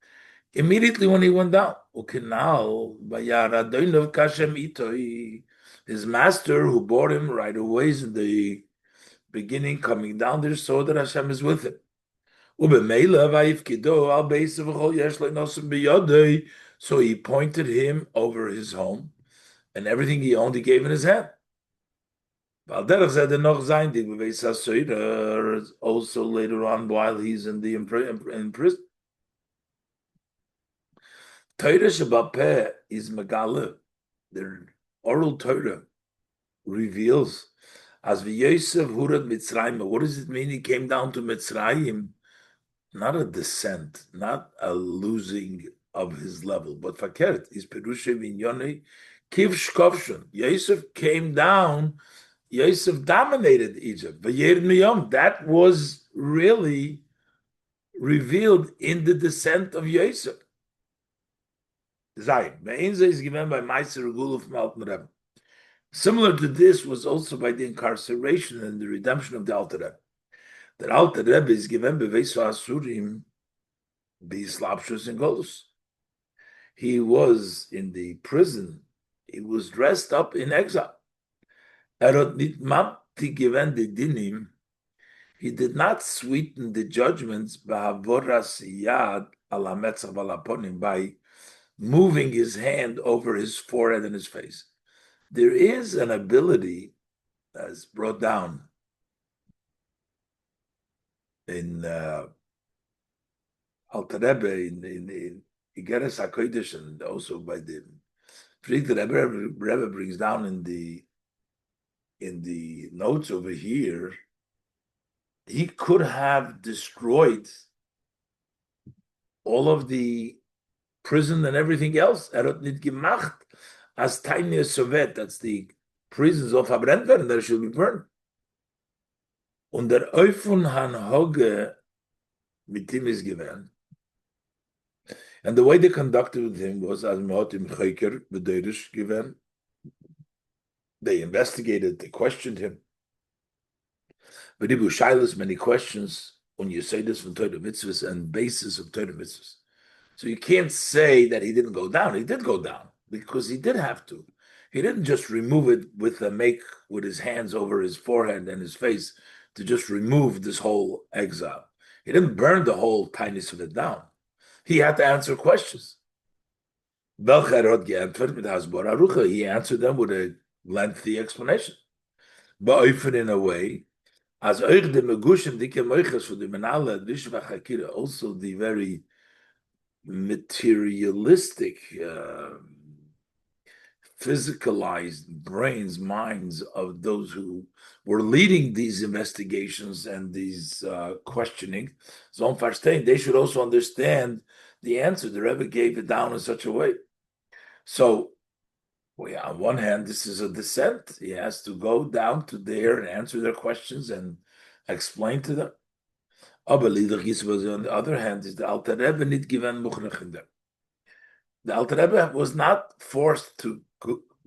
immediately when he went down. Ukenal vayaradoinov kashem itoi. His master who brought him right away in the beginning, coming down there, saw that Hashem is with him. So he pointed him over his home, and everything he owned he gave in his hand. Also later on, while he's in prison. Torah Shabbat is Megale. The oral Torah reveals as Vayeishev hurad Mitzrayim. What does it mean? He came down to Mitzrayim, not a descent, not a losing of his level, but fakert is perushe vinyone kiv shkovshon. Yosef came down. Yosef dominated Egypt. That was really revealed in the descent of Yosef. Is given by Meiser Regula from Alten Rebbe. Similar to this was also by the incarceration and the redemption of the Alter Rebbe. The Alter Rebbe is given by Veiso Asurim, B'islapshus and Golus. He was in the prison. He was dressed up in exile. He did not sweeten the judgments by moving his hand over his forehead and his face. There is an ability, as brought down in Alter Rebbe, in Igeres HaKodesh, and also by the Rebbe brings down in the notes over here, he could have destroyed all of the prison and everything else. Nit gemacht as tiny Soviet. That's the prisons of verbrennt werden. There should be burned. Und der Eufun han Hoge mit him is given. And the way they conducted with him was as Mot im Chayker B'Deirish given. They investigated, they questioned him. But Ibu Shailas, many questions when you say this from Torah mitzvahs and basis of Torah mitzvahs. So you can't say that he didn't go down. He did go down because he did have to. He didn't just remove it with his hands over his forehead and his face to just remove this whole exile. He didn't burn the whole tinyness of it down. He had to answer questions. He answered them with a lengthy explanation. But in a way, as also the very materialistic, physicalized minds of those who were leading these investigations and these questioning, they should also understand the answer. The Rebbe gave it down in such a way. So, on one hand, this is a descent. He has to go down to there and answer their questions and explain to them. On the other hand, is the Alter Rebbe not given muchnach. The Alter Rebbe was not forced to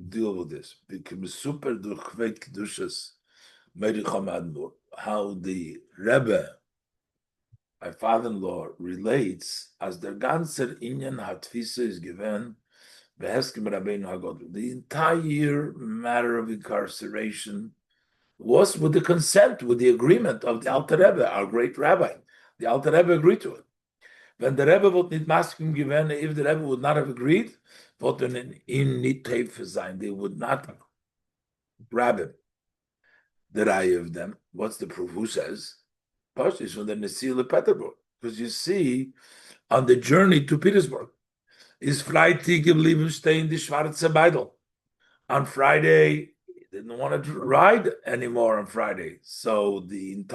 deal with this. How the Rebbe, my father-in-law, relates as der ganzer Inyan Hatfisa is given. The entire matter of incarceration was with the consent, with the agreement of the Alter Rebbe, our great rabbi. The Alter Rebbe agreed to it. When the Rebbe would not masking given, if the Rebbe would not have agreed, they would not grab him. The Raya of them. What's the proof? Who says? Is from the Nesil of Petersburg. Because you see, on the journey to Petersburg, is Freitag geblieben stehen die schwarze Beidel. On Friday, he didn't want to ride anymore on Friday. So the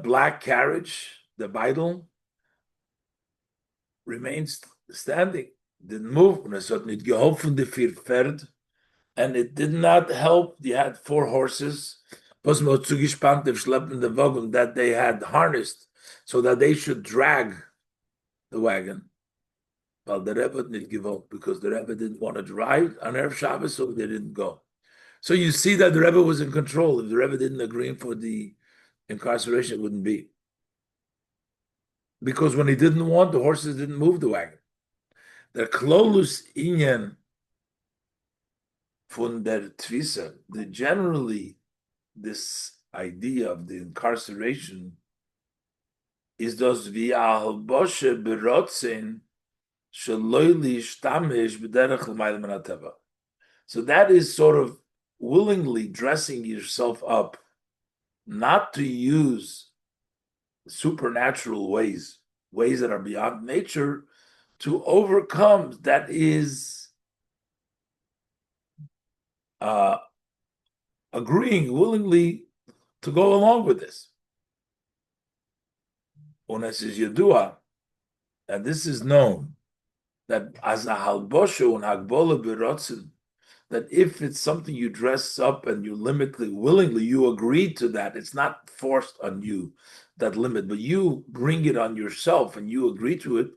black carriage, the Beidel, remains standing. Didn't move. Und es hat nicht geholfen, die 4 Pferd. And it did not help. They had 4 horses. Was man zugespannt, im schleppenden Wagen, that they had harnessed so that they should drag the wagon. Well, the Rebbe didn't give up because the Rebbe didn't want to drive on Erev Shabbos, so they didn't go. So you see that the Rebbe was in control. If the Rebbe didn't agree for the incarceration, it wouldn't be. Because when he didn't want, the horses didn't move the wagon. The Klolus Inyan von der Tvisa, generally this idea of the incarceration is das wie Bosche berotzen shaloili shtamish b'derech l'mayla min hateva. So that is sort of willingly dressing yourself up not to use supernatural ways that are beyond nature, to overcome that is agreeing willingly to go along with this. Unes is yedua, and this is known, that as a halboshu and hagbola berotzen, that if it's something you dress up and you willingly, you agree to that. It's not forced on you, that limit, but you bring it on yourself and you agree to it.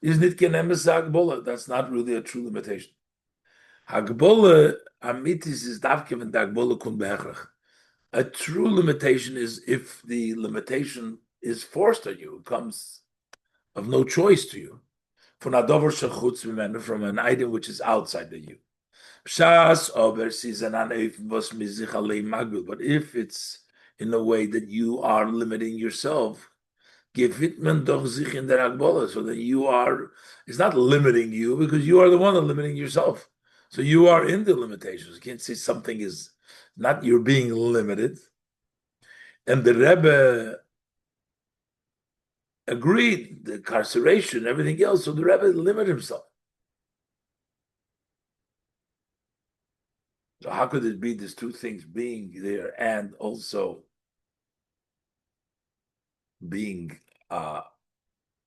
Is nit kenemes hagbola? That's not really a true limitation. Hagbola amitis is davkeven hagbola kun beherach. A true limitation is if the limitation is forced on you, it comes of no choice to you. From an item which is outside of you. But if it's in a way that you are limiting yourself, give it doch sich in der Agbola, so that you are, it's not limiting you because you are the one limiting yourself. So you are in the limitations. You can't say something is not, you're being limited. And the Rebbe agreed, the incarceration, everything else, so the Rebbe limited himself. So how could it be these two things being there and also being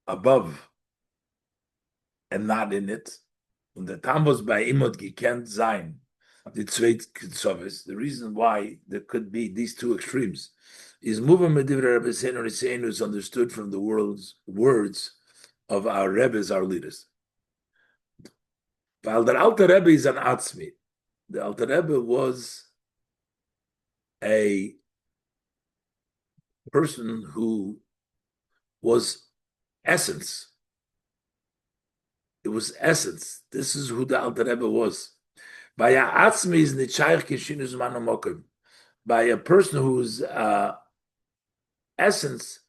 above and not in it? Und der Tambos bei Imot gekent sein, the zweit Kitzovis, the reason why there could be these two extremes is moving Medivra Rebbe Seinu is understood from the words of our Rebbes, our leaders. While the Alter Rebbe is an Atzmi, the Alter Rebbe was a person who was essence. It was essence. This is who the Alter Rebbe was. By a person whose essence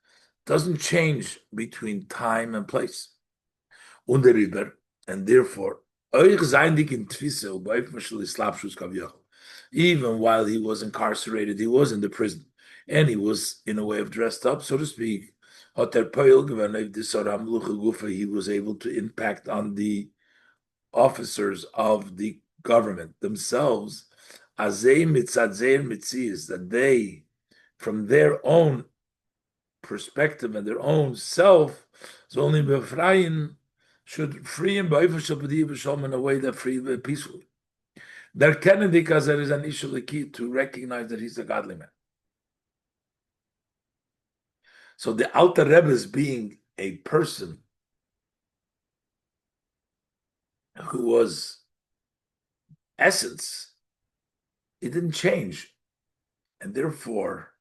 doesn't change between time and place. And therefore, even while he was incarcerated, he was in the prison, and he was in a way of dressed up, so to speak. He was able to impact on the officers of the government themselves, that they, from their own perspective and their own self, so only befreien should free him in a way that free peacefully. There can be because there is an issue key to recognize that he's a godly man. So the Alter Rebbe is being a person who was essence. It didn't change. And therefore,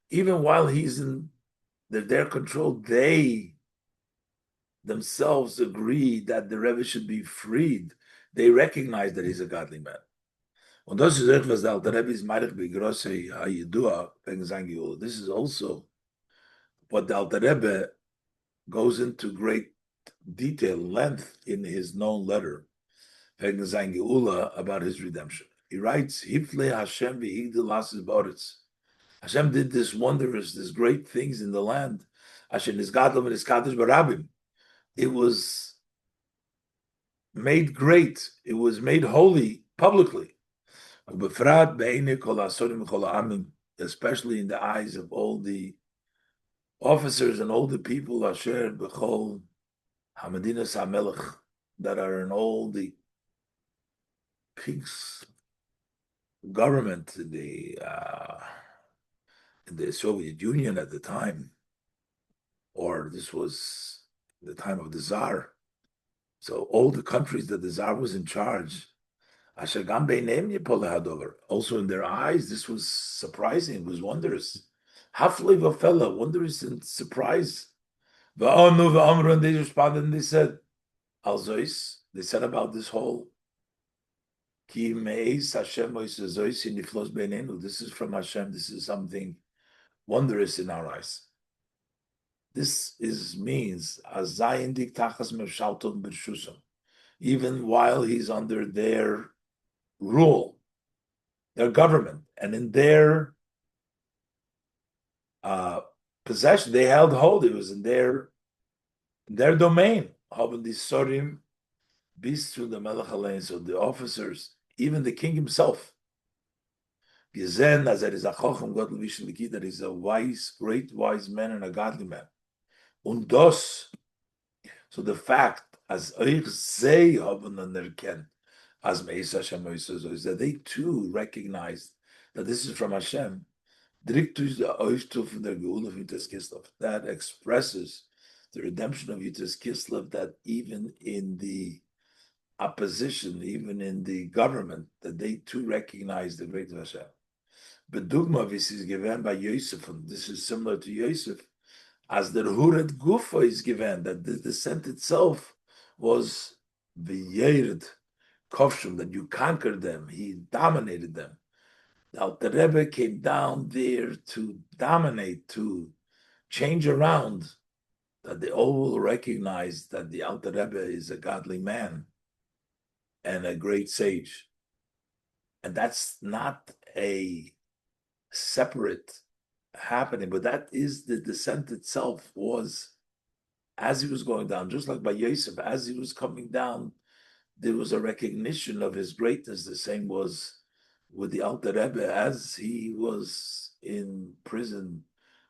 even while he's in their control, they themselves agree that the Rebbe should be freed. They recognize that he's a godly man. Und das ist etwas, der Alter Rebbe ist meirig bei große Hayidua, wegen sein Geula. This is also what the Alter Rebbe goes into great detail, length in his known letter, wegen sein Geula, about his redemption. He writes, Hifle Hashem v'higdil lasis boretz. Hashem did this great things in the land. Hashem is gadol and is kadosh barabim. It was made great. It was made holy publicly. Especially in the eyes of all the officers and all the people that are in all the king's government in the Soviet Union at the time. or this was the time of the Tsar. So all the countries that the Tsar was in charge, Asher Gam Beineim Yipol Hadover. Also in their eyes, this was surprising. It was wondrous. Hafle Vafela, wondrous and surprise. Va'anu va'amru, and they responded and they said, Alzois, they said about this whole Ki me'eis Hashem oisazois niflos beinenu. This is from Hashem. This is something wondrous in our eyes. This means as zayin dik tachas mevshalton b'shusam, even while he's under their rule, their government, and in their possession, they held hold. It was in their domain. Haben die sorim bis to the melech alein, so the officers, even the king himself. Gesehen, as is a chochem godel vishliki, that is a wise, great wise man and a godly man. Und das, so the fact, as euch sei haben anerkennt, as meis Hashem is that they too recognized that this is from Hashem. That expresses the redemption of Yitzhak Kislev, that even in the opposition, even in the government, that they too recognize the great Hashem. But Dugma, this is given by Yosef, and this is similar to Yosef, as the Huret Gufa is given, that the descent itself was the Yered Kovshum, that you conquered them, he dominated them. The Alter Rebbe came down there to dominate, to change around, that they all recognize that the Alter Rebbe is a godly man and a great sage. And that's not a separate happening, but that is the descent itself was as he was going down, just like by Yosef, as he was coming down, there was a recognition of his greatness. The same was with the Alter Rebbe, as he was in prison,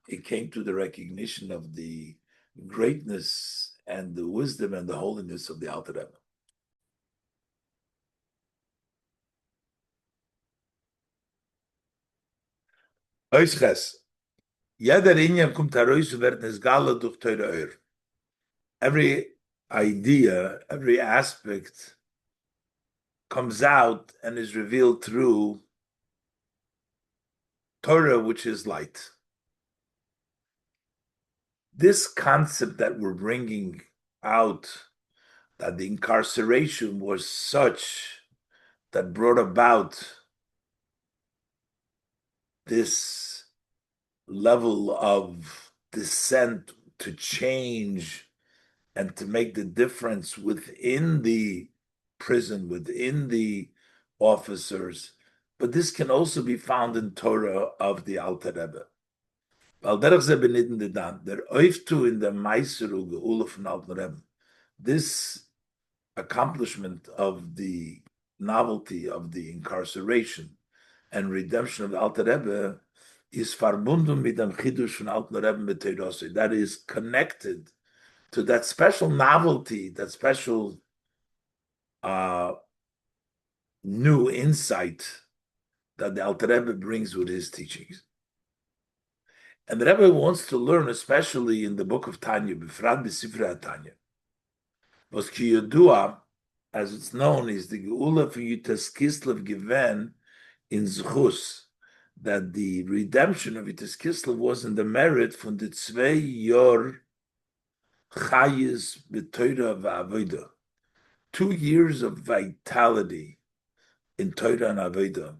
it came to the recognition of the greatness and the wisdom and the holiness of the Alter Rebbe. Oisches. Jeder Inyan kommt heraus und wird nesgala durch teure Eur. Every idea, every aspect comes out and is revealed through Torah, which is light. This concept that we're bringing out, that the incarceration was such that brought about this level of descent to change and to make the difference within the prison, within the officers. But this can also be found in Torah of the Alter Rebbe. This accomplishment of the novelty of the incarceration and redemption of the Alter Rebbe is verbunden mit dem Chidush von Alter Rebbe mit Teirosei. That is connected to that special novelty, that special new insight that the Alter Rebbe brings with his teachings. And the Rebbe wants to learn, especially in the book of Tanya, Befrat B'Sifrei Tanya. Was ki yodua, as it's known, is the Geula for Yitzhak Kislev given in Sichos, that the redemption of Yitzhak Kislev was in the merit from the 2 Yor Chayis B'Torah V'Avodah, 2 years of vitality in Torah and Avodah.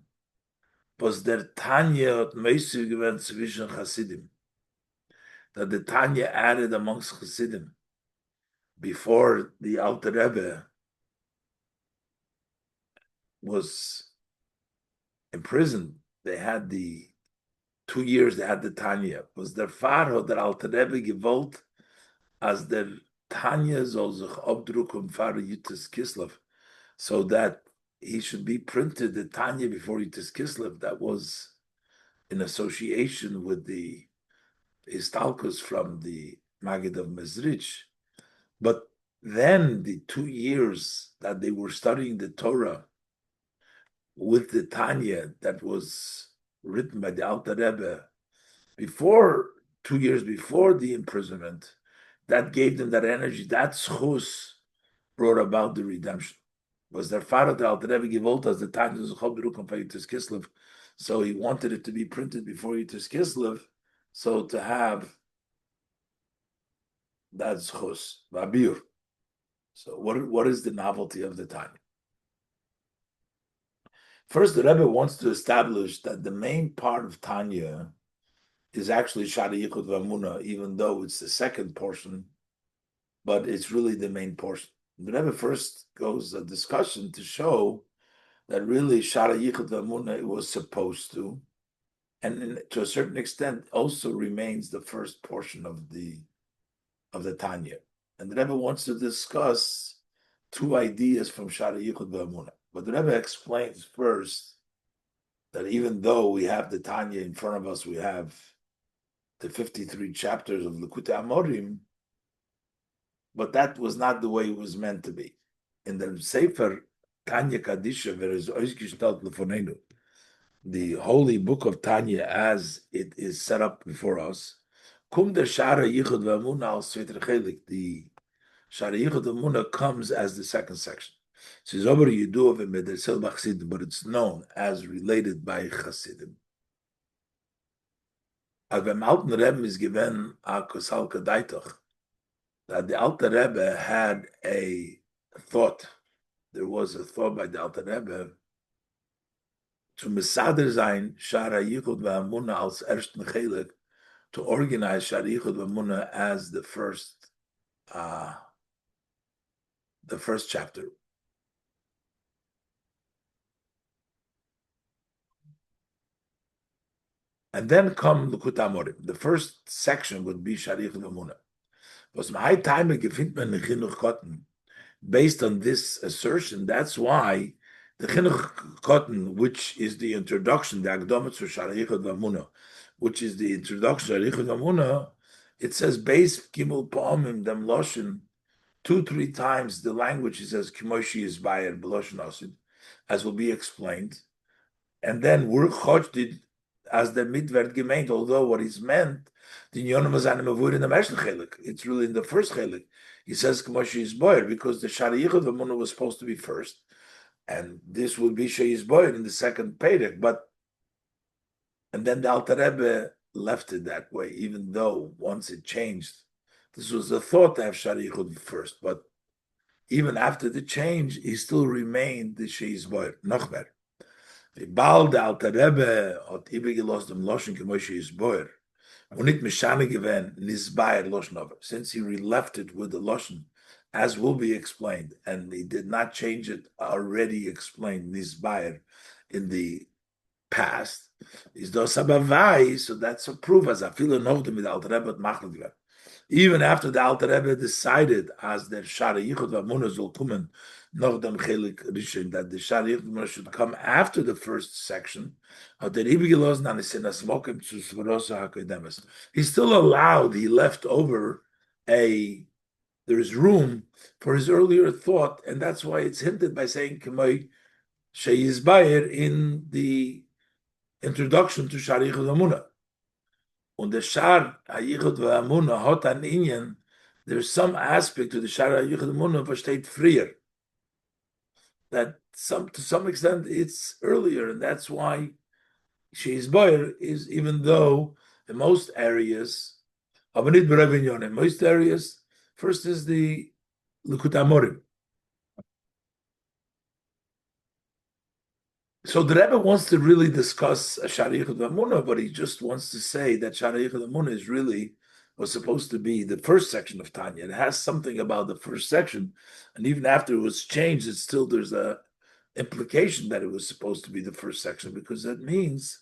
Was der Tanya hat meistens given zwischen Hasidim, that the Tanya added amongst Hasidim before the Alter Rebbe was imprisoned. They had the 2 years, they had the Tanya. Was der Pfarrer der Alter Rebbe gewollt, as der Tanya soll sich abdrucken Pfarrer Yitzhak Kislev, so that he should be printed, the Tanya, before Yitzhak Kislev. That was in association with the Histalkos from the Maggid of Mezrich. But then the 2 years that they were studying the Torah with the Tanya that was written by the Alter Rebbe, before 2 years before the imprisonment, that gave them that energy. That Sichos brought about the redemption. Was their father, the Alter Rebbe, gewollt as the time of Kislev, so he wanted it to be printed before Yitzchak Kislev, so to have that Sichos, Vabir. So what is the novelty of the Tanya? First, the Rebbe wants to establish that the main part of Tanya is actually Shara Yichud Vamuna, even though it's the second portion, but it's really the main portion. The Rebbe first goes a discussion to show that really Shara Yichud Vamuna was supposed to, and to a certain extent also remains the first portion of the Tanya. And the Rebbe wants to discuss two ideas from Shara Yichud Vamuna. But the Rebbe explains first that even though we have the Tanya in front of us, we have the 53 chapters of Likutei Amorim, but that was not the way it was meant to be. In the Sefer Tanya Kadisha, there is Oizgestellt Lefonenu, the holy book of Tanya as it is set up before us. Kum der Shara Yichud V'Amuna al Sveter Chelik, the Shara Yichud V'Amuna comes as the second section. But it's known as related by Chassidim. Als beim alten Rebbe is given a Kosalka Daitoch, that the Alter Rebbe had a thought. There was a thought by the Alter Rebbe to Mesader sein Shara Yichud V'Amuna als ersten Chelik, to organize Shara Yichud V'Amuna as the first chapter. And then come Likutei Amorim. The first section would be Shara Yichud V'Amuna. Was my high time gefindt man in Chinuch Kotten. Based on this assertion, that's why the Chinuch Kotten, which is the introduction, the Akdama to Shara Yichud V'Amuna, which is the introduction to Shara Yichud V'Amuna, it says Beis Gimel Pa'amim Dem Loshin, 2-3 times the language it says Kimoshi is Bayer Beloshin Asid, as will be explained. And then we're Chodid as the Midvert gemeint, although what is meant, the Nyonim Azanim Avur in the Meshach Chelik, it's really in the first Chelik. He says Kmoshi is Boyer, because the Shara Yichud V'Amuna was supposed to be first, and this would be Sheiz Boyer in the second Perek. And then the Alter Rebbe left it that way, even though once it changed, this was the thought to have Shara Yichud first, but even after the change, he still remained the Sheiz Boyer, noch better. Bald der Alter Rebbe hat übergelost dem Loschen Kemoshe is Boyer. Und nicht Meshane gewähnt, Nisbayer Loschen over. Since he left it with the Loschen, as will be explained, and he did not change it, already explained Nisbayer in the past, is dos abavai, so that's a proof, as I feel enough mit Alter Rebbe hat machel gewähnt. Even after the Alter Rebbe decided, as der Shara Yichud V'Amuna soll kommen, noch dem Chelik Rishon, that the Shara Yichud V'Amuna should come after the first section, he's still allowed, he left over there is room for his earlier thought, and that's why it's hinted by saying K'may Sheyiz Bayer in the introduction to Shara Yichud V'Amuna. Und der Shar Yichud V'Amuna hot an Inyan, there's some aspect to the Shar Yichud V'Amuna versteht früher, that to some extent it's earlier, and that's why Sheiz Boyer is, even though in most areas, aber nicht in most areas, first is the Likutei Amorim. So the Rebbe wants to really discuss Shara Yichud V'Amuna, but he just wants to say that Shara Yichud V'Amuna was supposed to be the first section of Tanya. It has something about the first section, and even after it was changed, there's a implication that it was supposed to be the first section, because that means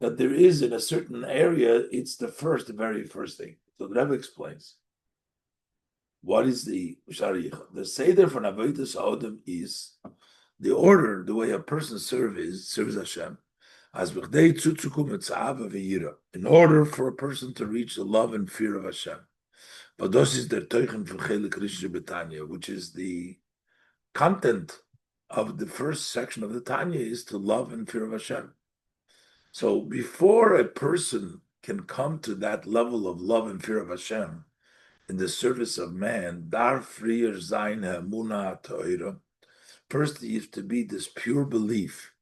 that there is, in a certain area, it's the very first thing. So the Rebbe explains, what is the Shara Yichud? The Seder for Avodas Odom is the order, the way a person serves Hashem, as in order for a person to reach the love and fear of Hashem. But this is the Teuchen from Chelik Rishon B'Tanya, which is the content of the first section of the Tanya, is to love and fear of Hashem. So before a person can come to that level of love and fear of Hashem in the service of man, dar frier sein ha'emuna ha'toira. First, you have to be this pure belief,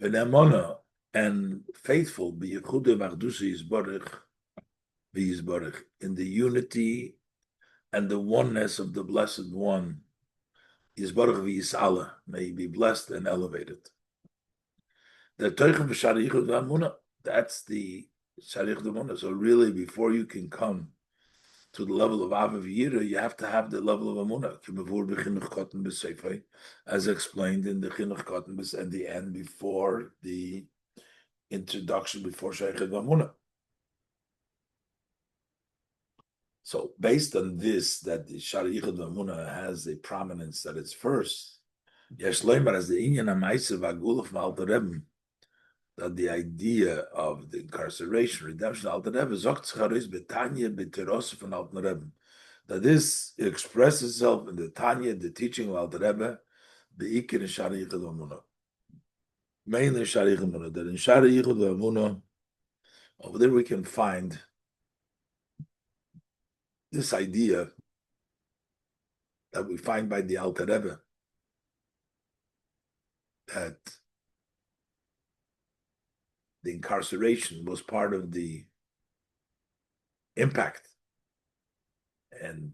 v'ne'emuna, and faithful, b'yichude v'achdusha yizbarich, in the unity and the oneness of the Blessed One, yizbarich v'yisala, may he be blessed and elevated. The toichem v'shar yichud v'emuna, that's the shar yichud v'emuna. So really, before you can come to the level of Avav Yira, you have to have the level of Amunah, as explained in the Chinuch Kotten and the end before the introduction, before Sheikhet Amunah. So, based on this, that the Shar Yichud Amunah has a prominence that it's first, Yesh Leimer as the Inyan HaMaisa V'Agulaf Ma'alter Rebbe, that the idea of the incarceration, redemption, Alter Rebbe, that this expresses itself in the Tanya, the teaching of Alter Rebbe, the Ikir and Shari Yichud Amunah. Mainly Shari Yichud Amunah, that in Shari Yichud Amunah, over there we can find this idea that we find by the Alter Rebbe, that the incarceration was part of the impact and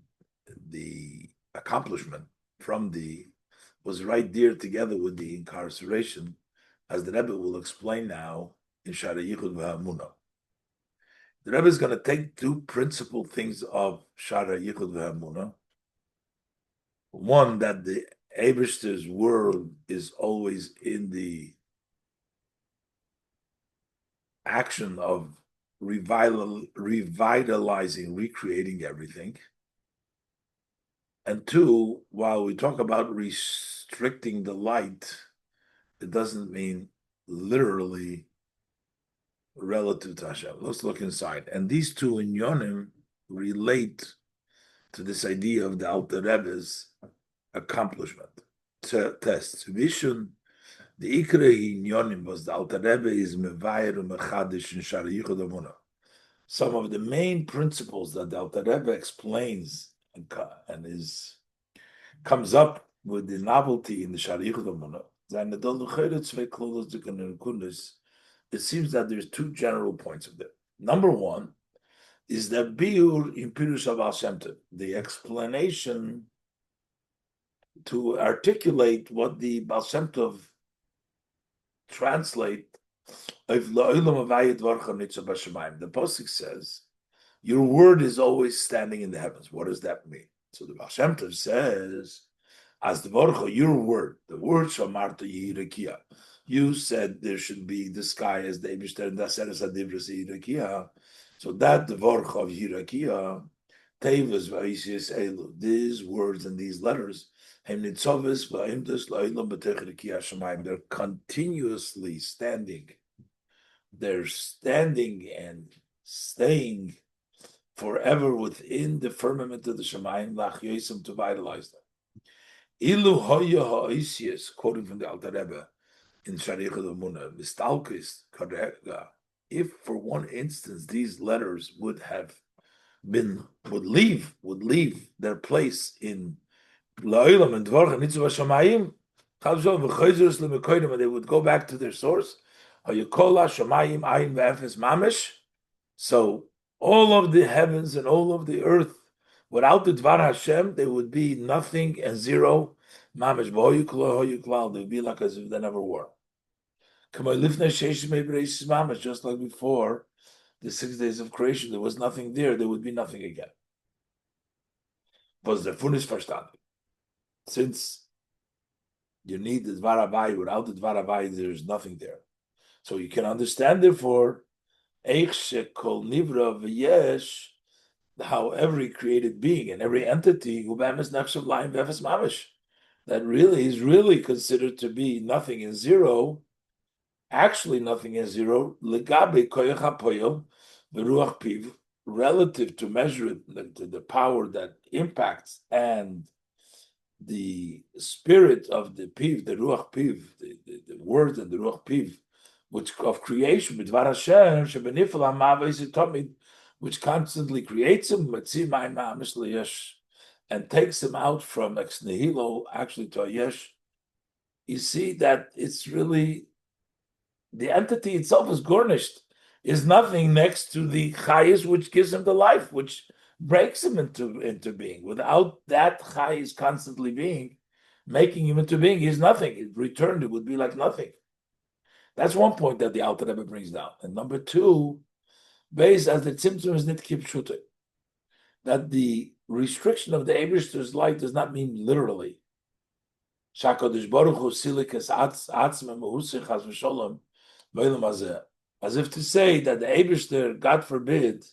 the accomplishment from was right there together with the incarceration, as the Rebbe will explain now in Shara Yichud V'Hamunah. The Rebbe is going to take two principal things of Shara Yichud V'Hamunah. One, that the Eibishter's world is always in the action of revitalizing, recreating everything. And two, while we talk about restricting the light, it doesn't mean literally relative to Hashem. Let's look inside. And these two inyonim relate to this idea of the Alter Rebbe's accomplishment. Test. Vishun, the Ikra inyonim was the Alter Rebbe is mevayer umechadish in Shara Yichud Amunah. Some of the main principles that the Alter Rebbe explains and comes up with the novelty in the Shara Yichud Amunah. It seems that there's two general points of that. Number one is the biur in Pirush of Baal Shem Tov, the explanation to articulate what the Baal Shem Tov translate. The Pasuk says, your word is always standing in the heavens. What does that mean? So the Baal Shem Tov says, as the Baruch, your word, the word Shamarta Yirakia. You said there should be the sky as the Eibishter and Daseres Adivras Yirakia. So that the Baruch of Yirakia, Tevas Vayeishev Elu, these words and these letters, they're continuously standing. They're standing and staying forever within the firmament of the Shemayim, Lach Yosem, to vitalize them. Ilu hoya ha'isius, quoting from the Alter Rebbe in Shari Yichud Amunah, mistalkis karega. If for one instance these letters would leave their place in La'ilam and Dvarcha Nitzuv Hashamayim, and they would go back to their source. Hayakola Shamayim Ayin Ve'efes Mamish. So all of the heavens and all of the earth, without the Dvar Hashem, there would be nothing and zero. Mamish B'hoyu they would be like as if they never were. Just like before the 6 days of creation, there was nothing there would be nothing again. Was the Funis Verstanden. Since you need the Dvar Havai, without the Dvar Havai, there's nothing there. So you can understand, therefore, Eich Shekol Nivra V'yesh, how every created being and every entity that really is really considered to be nothing and zero, actually nothing and zero, relative to measure it, to the power that impacts and the spirit of the piv, the ruach piv, the word and the ruach piv, which of creation, B'dvar Hashem, shebenifel ha'mavos yitomid, which constantly creates him, and takes him out from ex nihilo actually to a yesh. You see that it's really the entity itself is garnished, is nothing next to the chayis which gives him the life, which breaks him into being. Without that chayis constantly being, making him into being, he's nothing. It returned, it would be like nothing. That's one point that the Alter Rebbe brings down. And number two, based as the tzimtzum is nit kipshute, that the restriction of the Eibishter's light does not mean literally. Shakadosh Baruch Hu silikas atzmem uhusich chas v'sholom v'olam hazeh. As if to say that the Eibishter, God forbid,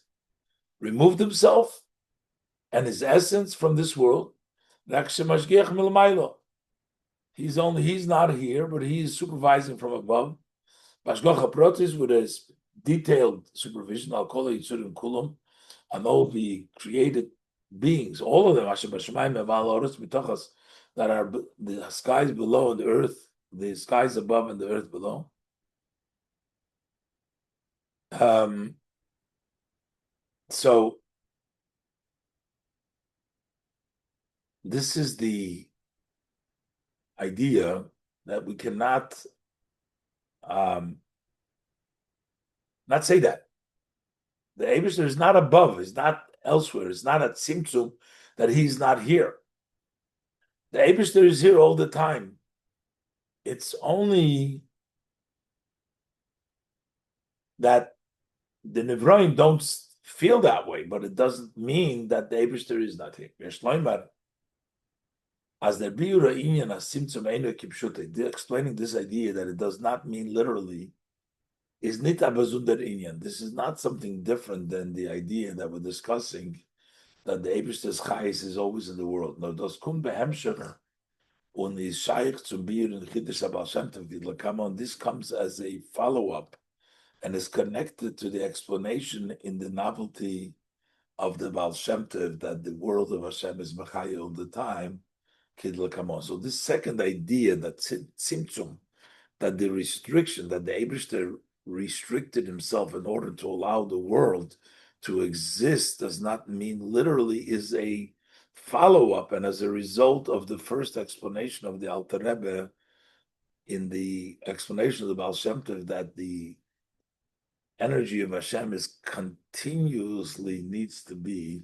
removed himself and his essence from this world. He's not here, but he is supervising from above. Bashgocha protis, with his detailed supervision, I'll call it Yitzurim Kulam, and all the created beings, all of them, that are the skies below and the earth, the skies above and the earth below. So this is the idea that we cannot not say that. The Eibishter is not above, is not elsewhere, it's not at Tzimtzum that he's not here. The Eibishter is here all the time. It's only that the Nevroim don't feel that way, but it doesn't mean that the Eibishter is not here. As the Biura Inyan as Tzimtzum Eino Kipshute, explaining this idea that it does not mean literally, is nit abazunder inyan. This is not something different than the idea that we're discussing, that the Eibishter's chayis is always in the world. No, das kum behemshech und is shaykh zum Bir and Chiddush Baal Shem Tov. Come on, this comes as a follow-up and is connected to the explanation in the novelty of the Baal Shem Tov that the world of Hashem is mechayah all the time. Come on. So this second idea that tzimtzum, that the restriction, that the Eibishter restricted himself in order to allow the world to exist, does not mean literally, is a follow-up and as a result of the first explanation of the Alter Rebbe in the explanation of the Baal Shem Tov, that the energy of Hashem is continuously needs to be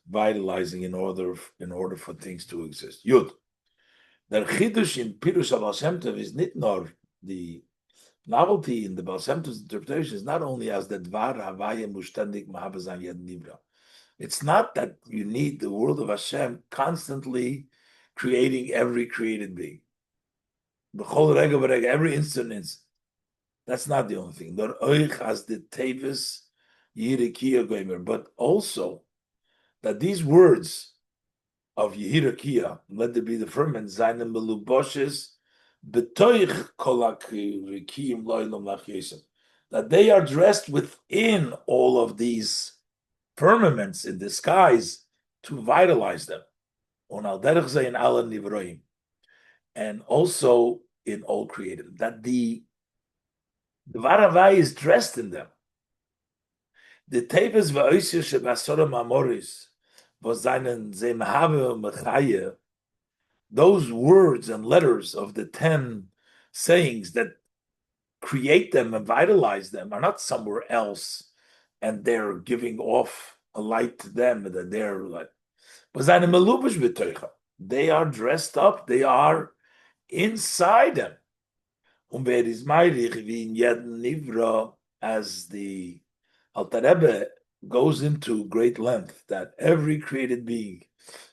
vitalizing in order for things to exist. Yud. The chidush in Pirush Baal Shem Tov is not nor the novelty in the Baal Shem Tov's interpretation is not only as the Dvar Havaya Mushtendik Mahabazan Yed Nivra. It's not that you need the world of Hashem constantly creating every created being. B'chol rega v'rega, every instant. That's not the only thing. Nor oich as the Tevis Yirikiya Goimer, but also that these words of Yehirakiya, let there be the firmament, Zaynim Meluboshes, Betoich Kolakrikim Loilom Lachyesim, that they are dressed within all of these firmaments in the skies to vitalize them. On Al Derech Zayin Ala Nivroim, and also in all created, that the Varavai is dressed in them. The Teves Vayeishev Shebasoram Amoris, Vozainen Zemhave Mechaye, those words and letters of the 10 sayings that create them and vitalize them are not somewhere else, and they're giving off a light to them, that they're like, they are dressed up, they are inside them. As the Alter Rebbe goes into great length, that every created being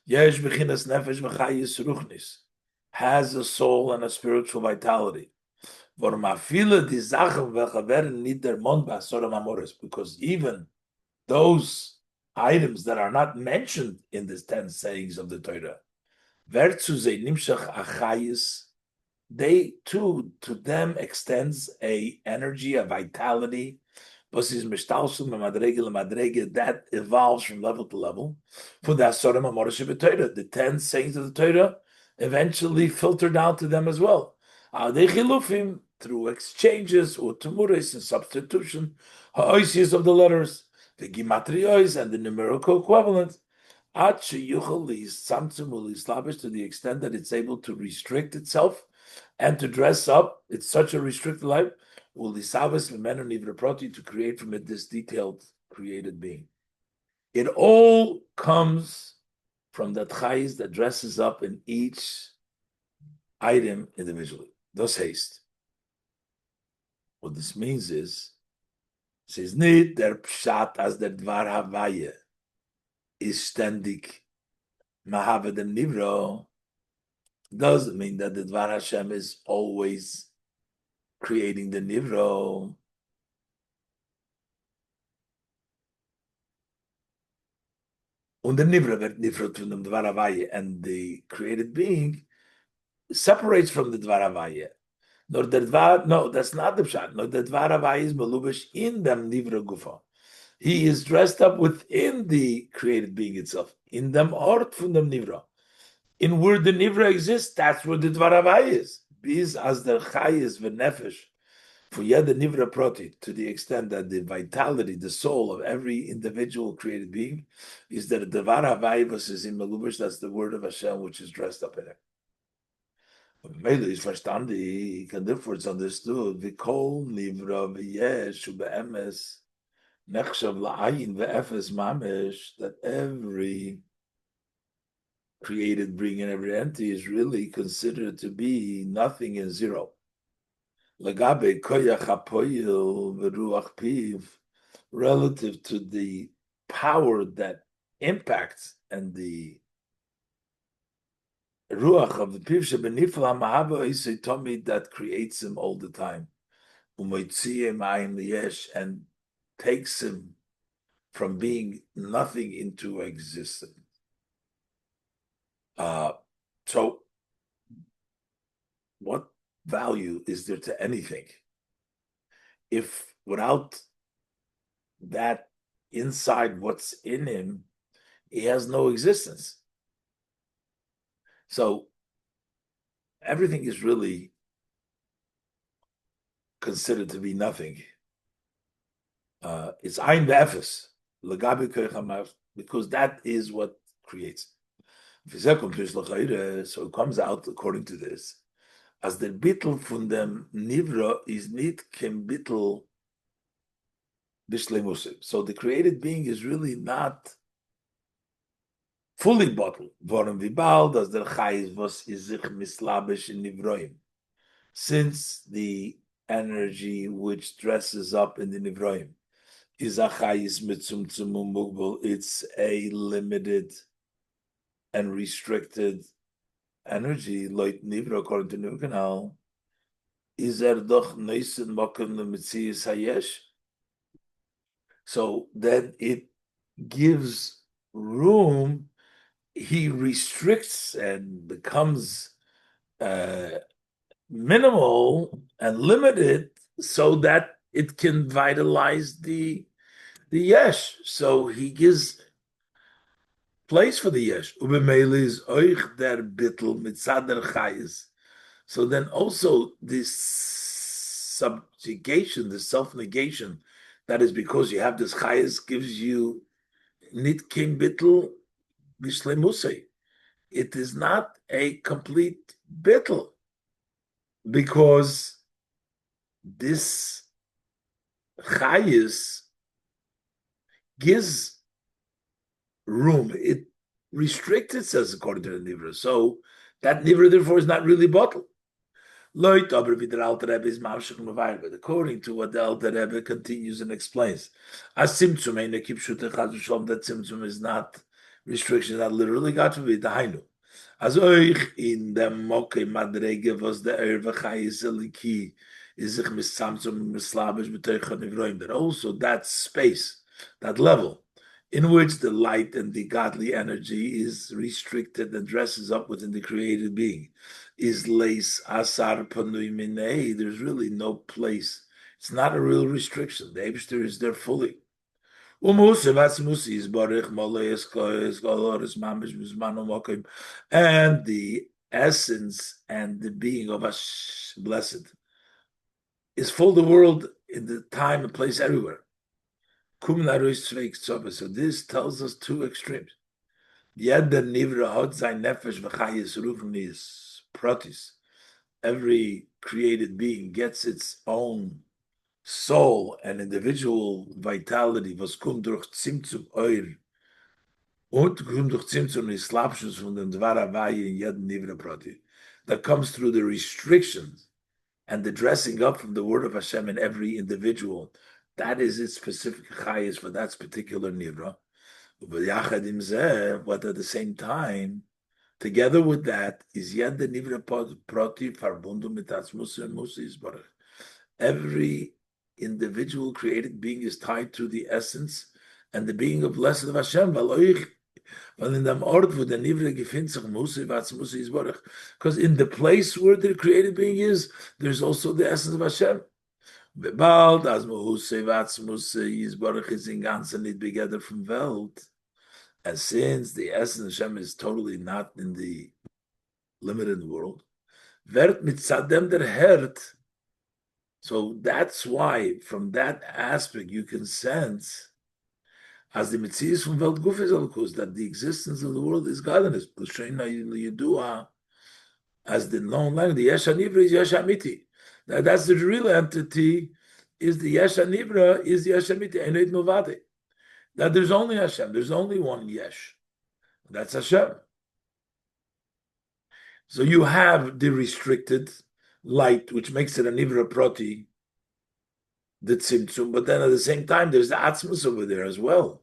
has a soul and a spiritual vitality. Because even those items that are not mentioned in the 10 sayings of the Torah, they too, to them, extends a energy, a vitality, that evolves from level to level. For the 10 sayings of the Torah eventually filter down to them as well. through exchanges or temuris and substitution, ha'oisius of the letters, the gimatrios and the numerical equivalent, at sheyuchalis samtzimulis lavish, to the extent that it's able to restrict itself and to dress up. It's such a restricted life. Will lisavas v'menu nivra proti, to create from it this detailed created being. It all comes from that chayis that dresses up in each item individually. Thus haste. What this means is, says nit der pshat as der dvar havaye is ständig mahave dem nivro, doesn't mean that the dvar Hashem is always creating the nivro. Und der nivro wird nifrot from the dvar havaye, and the created being separates from the dvar havaye. Nor der dvar, no, that's not the pshat. No, the dvar havaye is melubish in dem nivro gufa. He is dressed up within the created being itself. In dem ort from dem nivra. In where the nivra exists, that's where the dvar havai is. Biz as der chai is v'nefesh. For yet the nivra proti, to the extent that the vitality, the soul of every individual created being, is that the dvar havai is in melubish. That's the word of Hashem which is dressed up in it. Maybe is verstandig, and therefore it's understood. V'kol nivra v'yesh u'be'emes. That every created being and every entity is really considered to be nothing and zero. Relative to the power that impacts and the ruach of the piv that creates him all the time, and takes him from being nothing into existence. So, what value is there to anything if without that inside what's in him, he has no existence? So, everything is really considered to be nothing. It's ein ve'efes, because that is what creates. So it comes out according to this, as the bittel von dem nivra is nit kem bittel bishleimusim. So the created being is really not fully bottled. Vorum vibal das der chayis was is sich mislabish in nivroim. Since the energy which dresses up in the nivroim is a chayis mitzumtzumum mugbal, it's a limited and restricted energy, like nivra, according to New Canal, is doch neisen mokem lemitzias hayesh. So then it gives room. He restricts and becomes minimal and limited, so that it can vitalize the yesh. So he gives place for the yesh. Ubemeilis oich der bittel mitzad der chayis. So then also this subjugation, the self-negation, that is because you have this chayis, gives you nit kim bittel bishlemusei. It is not a complete bittel, because this chayis gives room. It restricts itself according to the nivra. So that nivra, therefore, is not really bottled. But according to what the Alter Rebbe continues and explains, that simtzum is not restriction, that literally got to be the hainu. As in the moke madrege was the ervachayis eliki is sich misamtzum mislabish b'teicha nivroim. That also that space, that level, in which the light and the godly energy is restricted and dresses up within the created being, is leis asar panui minei. There's really no place. It's not a real restriction. The Eibster is there fully. And the essence and the being of Ash, blessed, is full the world in the time and place everywhere. So this tells us two extremes. Jeder Nivra hat sein Nefesh v'chayis rufnis protis. Every created being gets its own soul and individual vitality, was kommt durch Zimtzum Eur und kommt durch Zimtzum Islapshus von dem Dvar Havai in jedem Nivra Proti. That comes through the restrictions and the dressing up from the word of Hashem in every individual. That is its specific chayis for that particular Nivra. But at the same time, together with that, is yet the Nivra Proti Farbundu Mitats Musa and Musa Yisbarach. Every individual created being is tied to the essence and the being of blessed of Hashem. Because in the place where the created being is, there's also the essence of Hashem. From Welt. And since the essence of Hashem is totally not in the limited world, wird mit Sadem der Herd. So that's why, from that aspect, you can sense as the Metzius from Welt Guf is Alkus, that the existence of the world is godliness. As the known language, the Yesh HaNivra is Yesh HaMiti. That's the real entity, is the Yesh HaNivra, is Yesh HaMiti, Eneit Novade. That there's only Hashem, there's only one Yesh. That's Hashem. So you have the restricted light, which makes it a Nivra Proti, the Tzimtzum, but then at the same time, there's the Atzmus over there as well.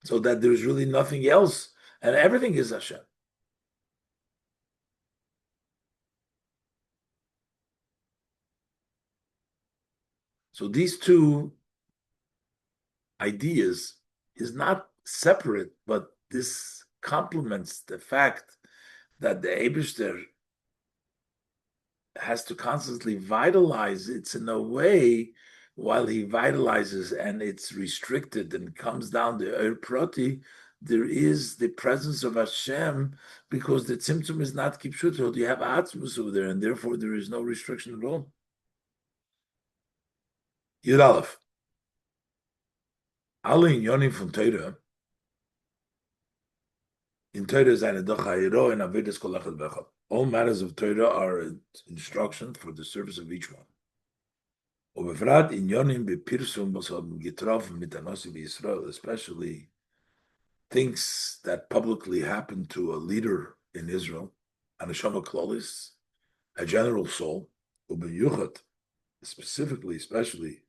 So that there's really nothing else, and everything is Hashem. So these two ideas is not separate, but this complements the fact that the Eibishter has to constantly vitalize it in a way while he vitalizes and it's restricted and comes down to Ur Proti, there is the presence of Hashem because the Tzimtzum is not Kipshutot. You have Atzmus over there and therefore there is no restriction at all. Yud Aleph. Alle Inyonim from Torah, in Torah is eine Dochayiro and Avedis Kol Echad V'Echad. All matters of Torah are instruction for the service of each one. Ubefrat Inyonim bePirsum was haben getroffen mit Anosi Yisrael, especially things that publicly happened to a leader in Israel, Anashama Klolis, a general soul, Ubeyuchat, specifically, especially,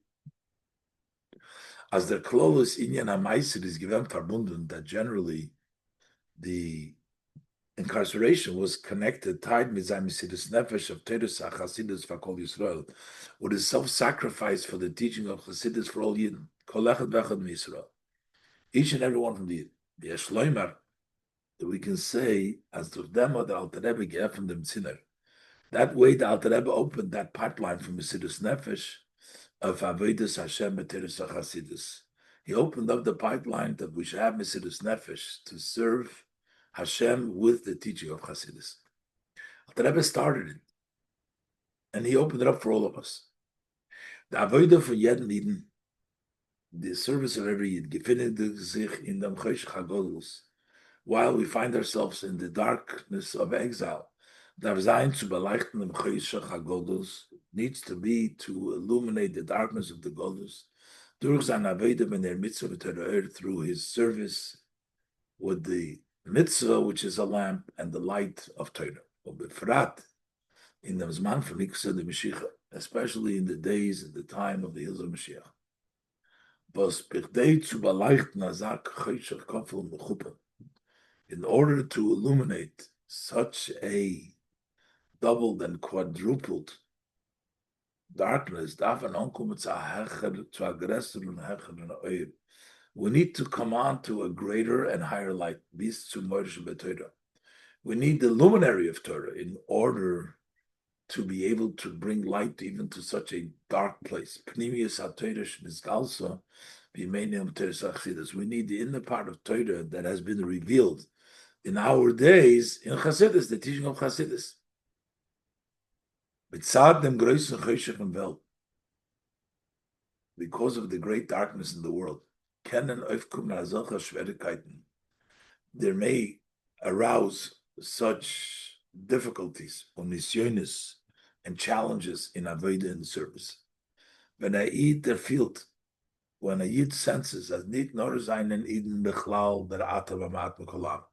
as der Klolis Inyan HaMaisid is given verbunden, that generally the incarceration was connected, tied with Misidus Nefesh of Teres HaChasidus Vakol Yisrael, with his self-sacrifice for the teaching of Chasidus for all Yidden, Kol Echad V'Echad Yisrael, each and every one from the Yidden. The Shloimer, that we can say, as to them or the Alter Rebbe gave from them sinner. That way the Alter Rebbe opened that pipeline from Misidus Nefesh of Avedis Hashem Teres HaChasidus. He opened up the pipeline that we should have Misidus Nefesh to serve Hashem with the teaching of Chasidus. The Rebbe started it, and he opened it up for all of us. The Avodah for Jeden Yidden, the service of every Yid, gefindet sich in dem Chosh Chagodus, while we find ourselves in the darkness of exile. Dar sein zu beleuchten dem Chosh Chagodus needs to be to illuminate the darkness of the Godus, durch sein Avodah ben der Mitzvah v'Torah, through his service with the mitzvah, which is a lamp, and the light of Torah. Befrat, in the Zman from Likutei the Mashiach, especially in the days and the time of the Hills of Mashiach. In order to illuminate such a doubled and quadrupled darkness, we need to come on to a greater and higher light. We need the luminary of Torah in order to be able to bring light even to such a dark place. We need the inner part of Torah that has been revealed in our days in Chassidus, the teaching of Chassidus. Mitzad dem größten Cheshach im Welt, because of the great darkness in the world, können aufkommen als solche Schwierigkeiten. There may arouse such difficulties, omissiones, and challenges in avodah and service. When I eat the field, when I eat senses, as nicht nur seinen Eden bechlal der Atabamat Mekolam.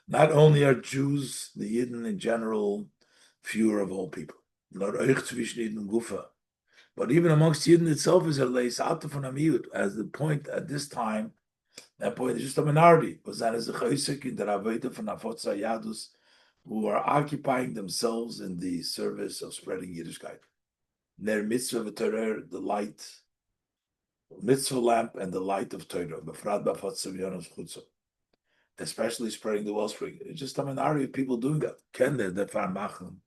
Not only are Jews, the Yidden in general, fewer of all people, nor euch zwischen Yidden Gufa, but even amongst Yidden itself is a leis out von Amiyut, as the point at this time, that point is just a minority, was that as a chayisik in the Raveda von Afotza Yadus, who are occupying themselves in the service of spreading Yiddishkeit. Their mitzvah v'terer, the light, mitzvah lamp and the light of Torah, befrad b'afotza v'yonos chutza, especially spreading the wellspring. It's just a minority of people doing that. Ken the farmachen,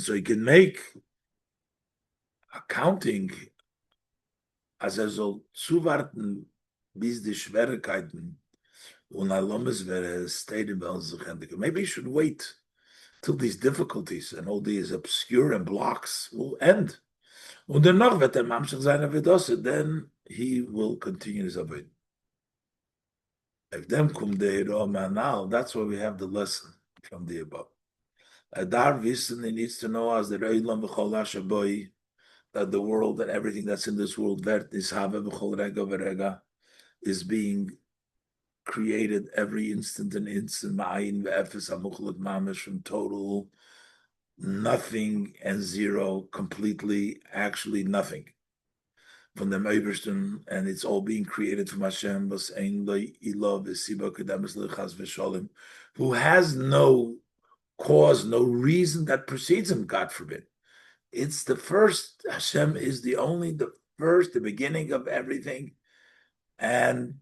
so you can make accounting as soll zuwarten, bis die Schwierigkeiten und Alomes wäre stayed in Welsenhändige. Maybe you should wait till these difficulties and all these obscure and blocks will end. Und danach wird Mamshach sein Avidosse, then he will continue his Avid. If them kum de now, that's why we have the lesson from the above. Adar wissen, he needs to know as the Reilam v'chol Hashaboy, that the world and everything that's in this world, is being created every instant and instant, from total nothing and zero, completely, actually nothing. From the Meiberston, and it's all being created from Hashem, who has no cause, no reason that precedes him, God forbid. It's the first. Hashem is the first, the beginning of everything. And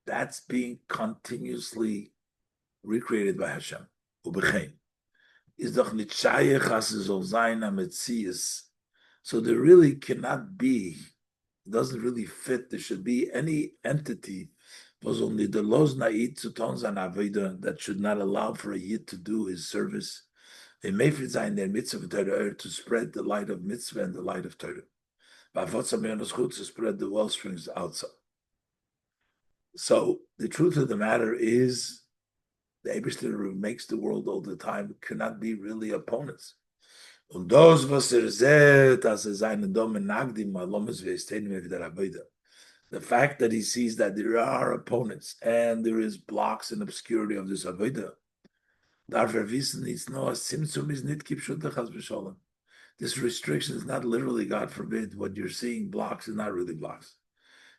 that's being continuously recreated by Hashem. So there really cannot be, it doesn't really fit. There should be any entity that should not allow for a yid to do his service. They may sein their mitzvah to spread the light of mitzvah and the light of Torah. To spread the well springs outside. So the truth of the matter is, the Eibishter who makes the world all the time cannot be really opponents. Und das, was seht, dass seinen Domen nagdim, alomes ve'estenim evder avoda. The fact that he sees that there are opponents and there is blocks and obscurity of this avoda. Darf wissen, it's no simsum is nit kipshutachas b'sholem. This restriction is not literally, God forbid, what you're seeing blocks is not really blocks.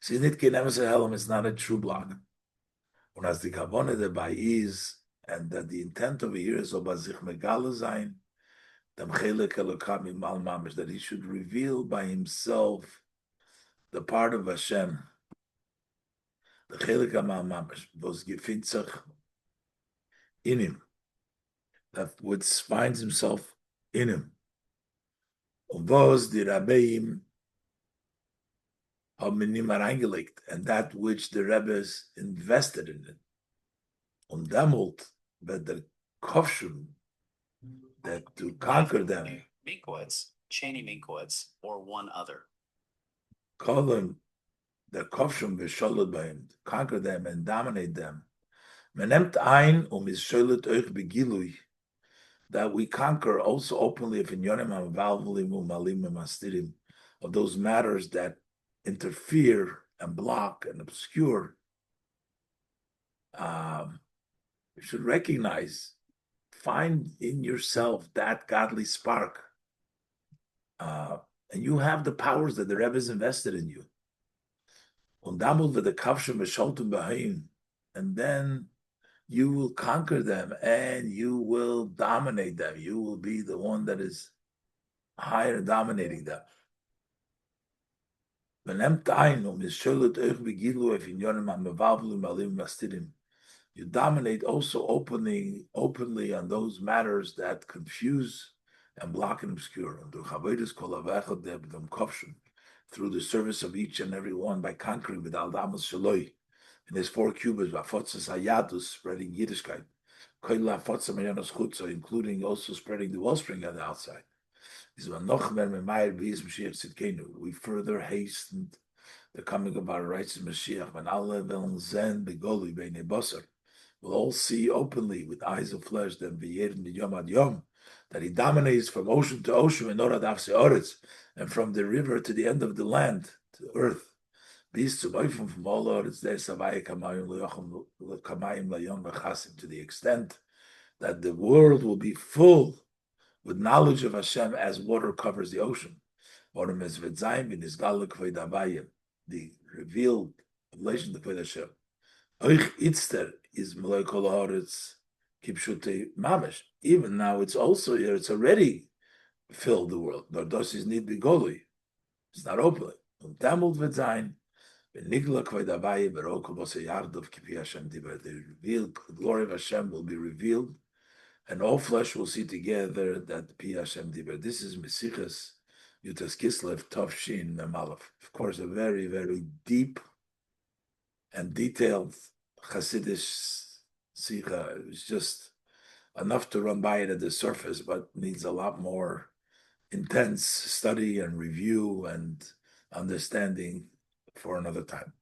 See, nit kenemes helm, it's not a true block. And as the kavone thereby is, and that the intent over here is obazich megala zayin, that he should reveal by himself the part of Hashem, the chelik mamash, was gefintzach in him, that which finds himself in him. Was the Rabbeim haben nimmer reingelegt, and that which the Rebbes invested in it. Und demult wird der Kofshum, that to conquer them. Minkowitz, Cheney Minkowitz, or one other. Call them the Kofshum v'sholot b'hem, conquer them and dominate them. Man nimmt ein is sholet euch begilui, that we conquer also openly if in yonim avalvulim umalim mastirim, of those matters that interfere and block and obscure. You should recognize, find in yourself that godly spark, and you have the powers that the Rebbe has invested in you. And then you will conquer them and you will dominate them. You will be the one that is higher dominating them. You dominate also openly on those matters that confuse and block and obscure. Through the service of each and every one by conquering with Aldamas Shaloi in his four cubits, spreading Yiddishkeit, including also spreading the wellspring on the outside. We further hastened the coming of our righteous Mashiach. We'll all see openly with eyes of flesh that he dominates from ocean to ocean and from the river to the end of the land, to earth. From all Eretz, to the extent that the world will be full with knowledge of Hashem as water covers the ocean. The revealed revelation of Hashem. Euch itzter is Malay Kol Haaretz Kipshute Mamish. Even now, it's also here. It's already filled the world. Nor does it need begoli. It's not open. Tamult v'zayin. Benigla kvaydavayi beroko b'seyardov kipi Hashem diber. The revealed glory of Hashem will be revealed, and all flesh will see together that pi Hashem diber. This is Sichos Yutas Kislev Tov Shin Memalef. Of course, a very, very deep and detailed Hasidish Sikha. It was just enough to run by it at the surface, but needs a lot more intense study and review and understanding for another time.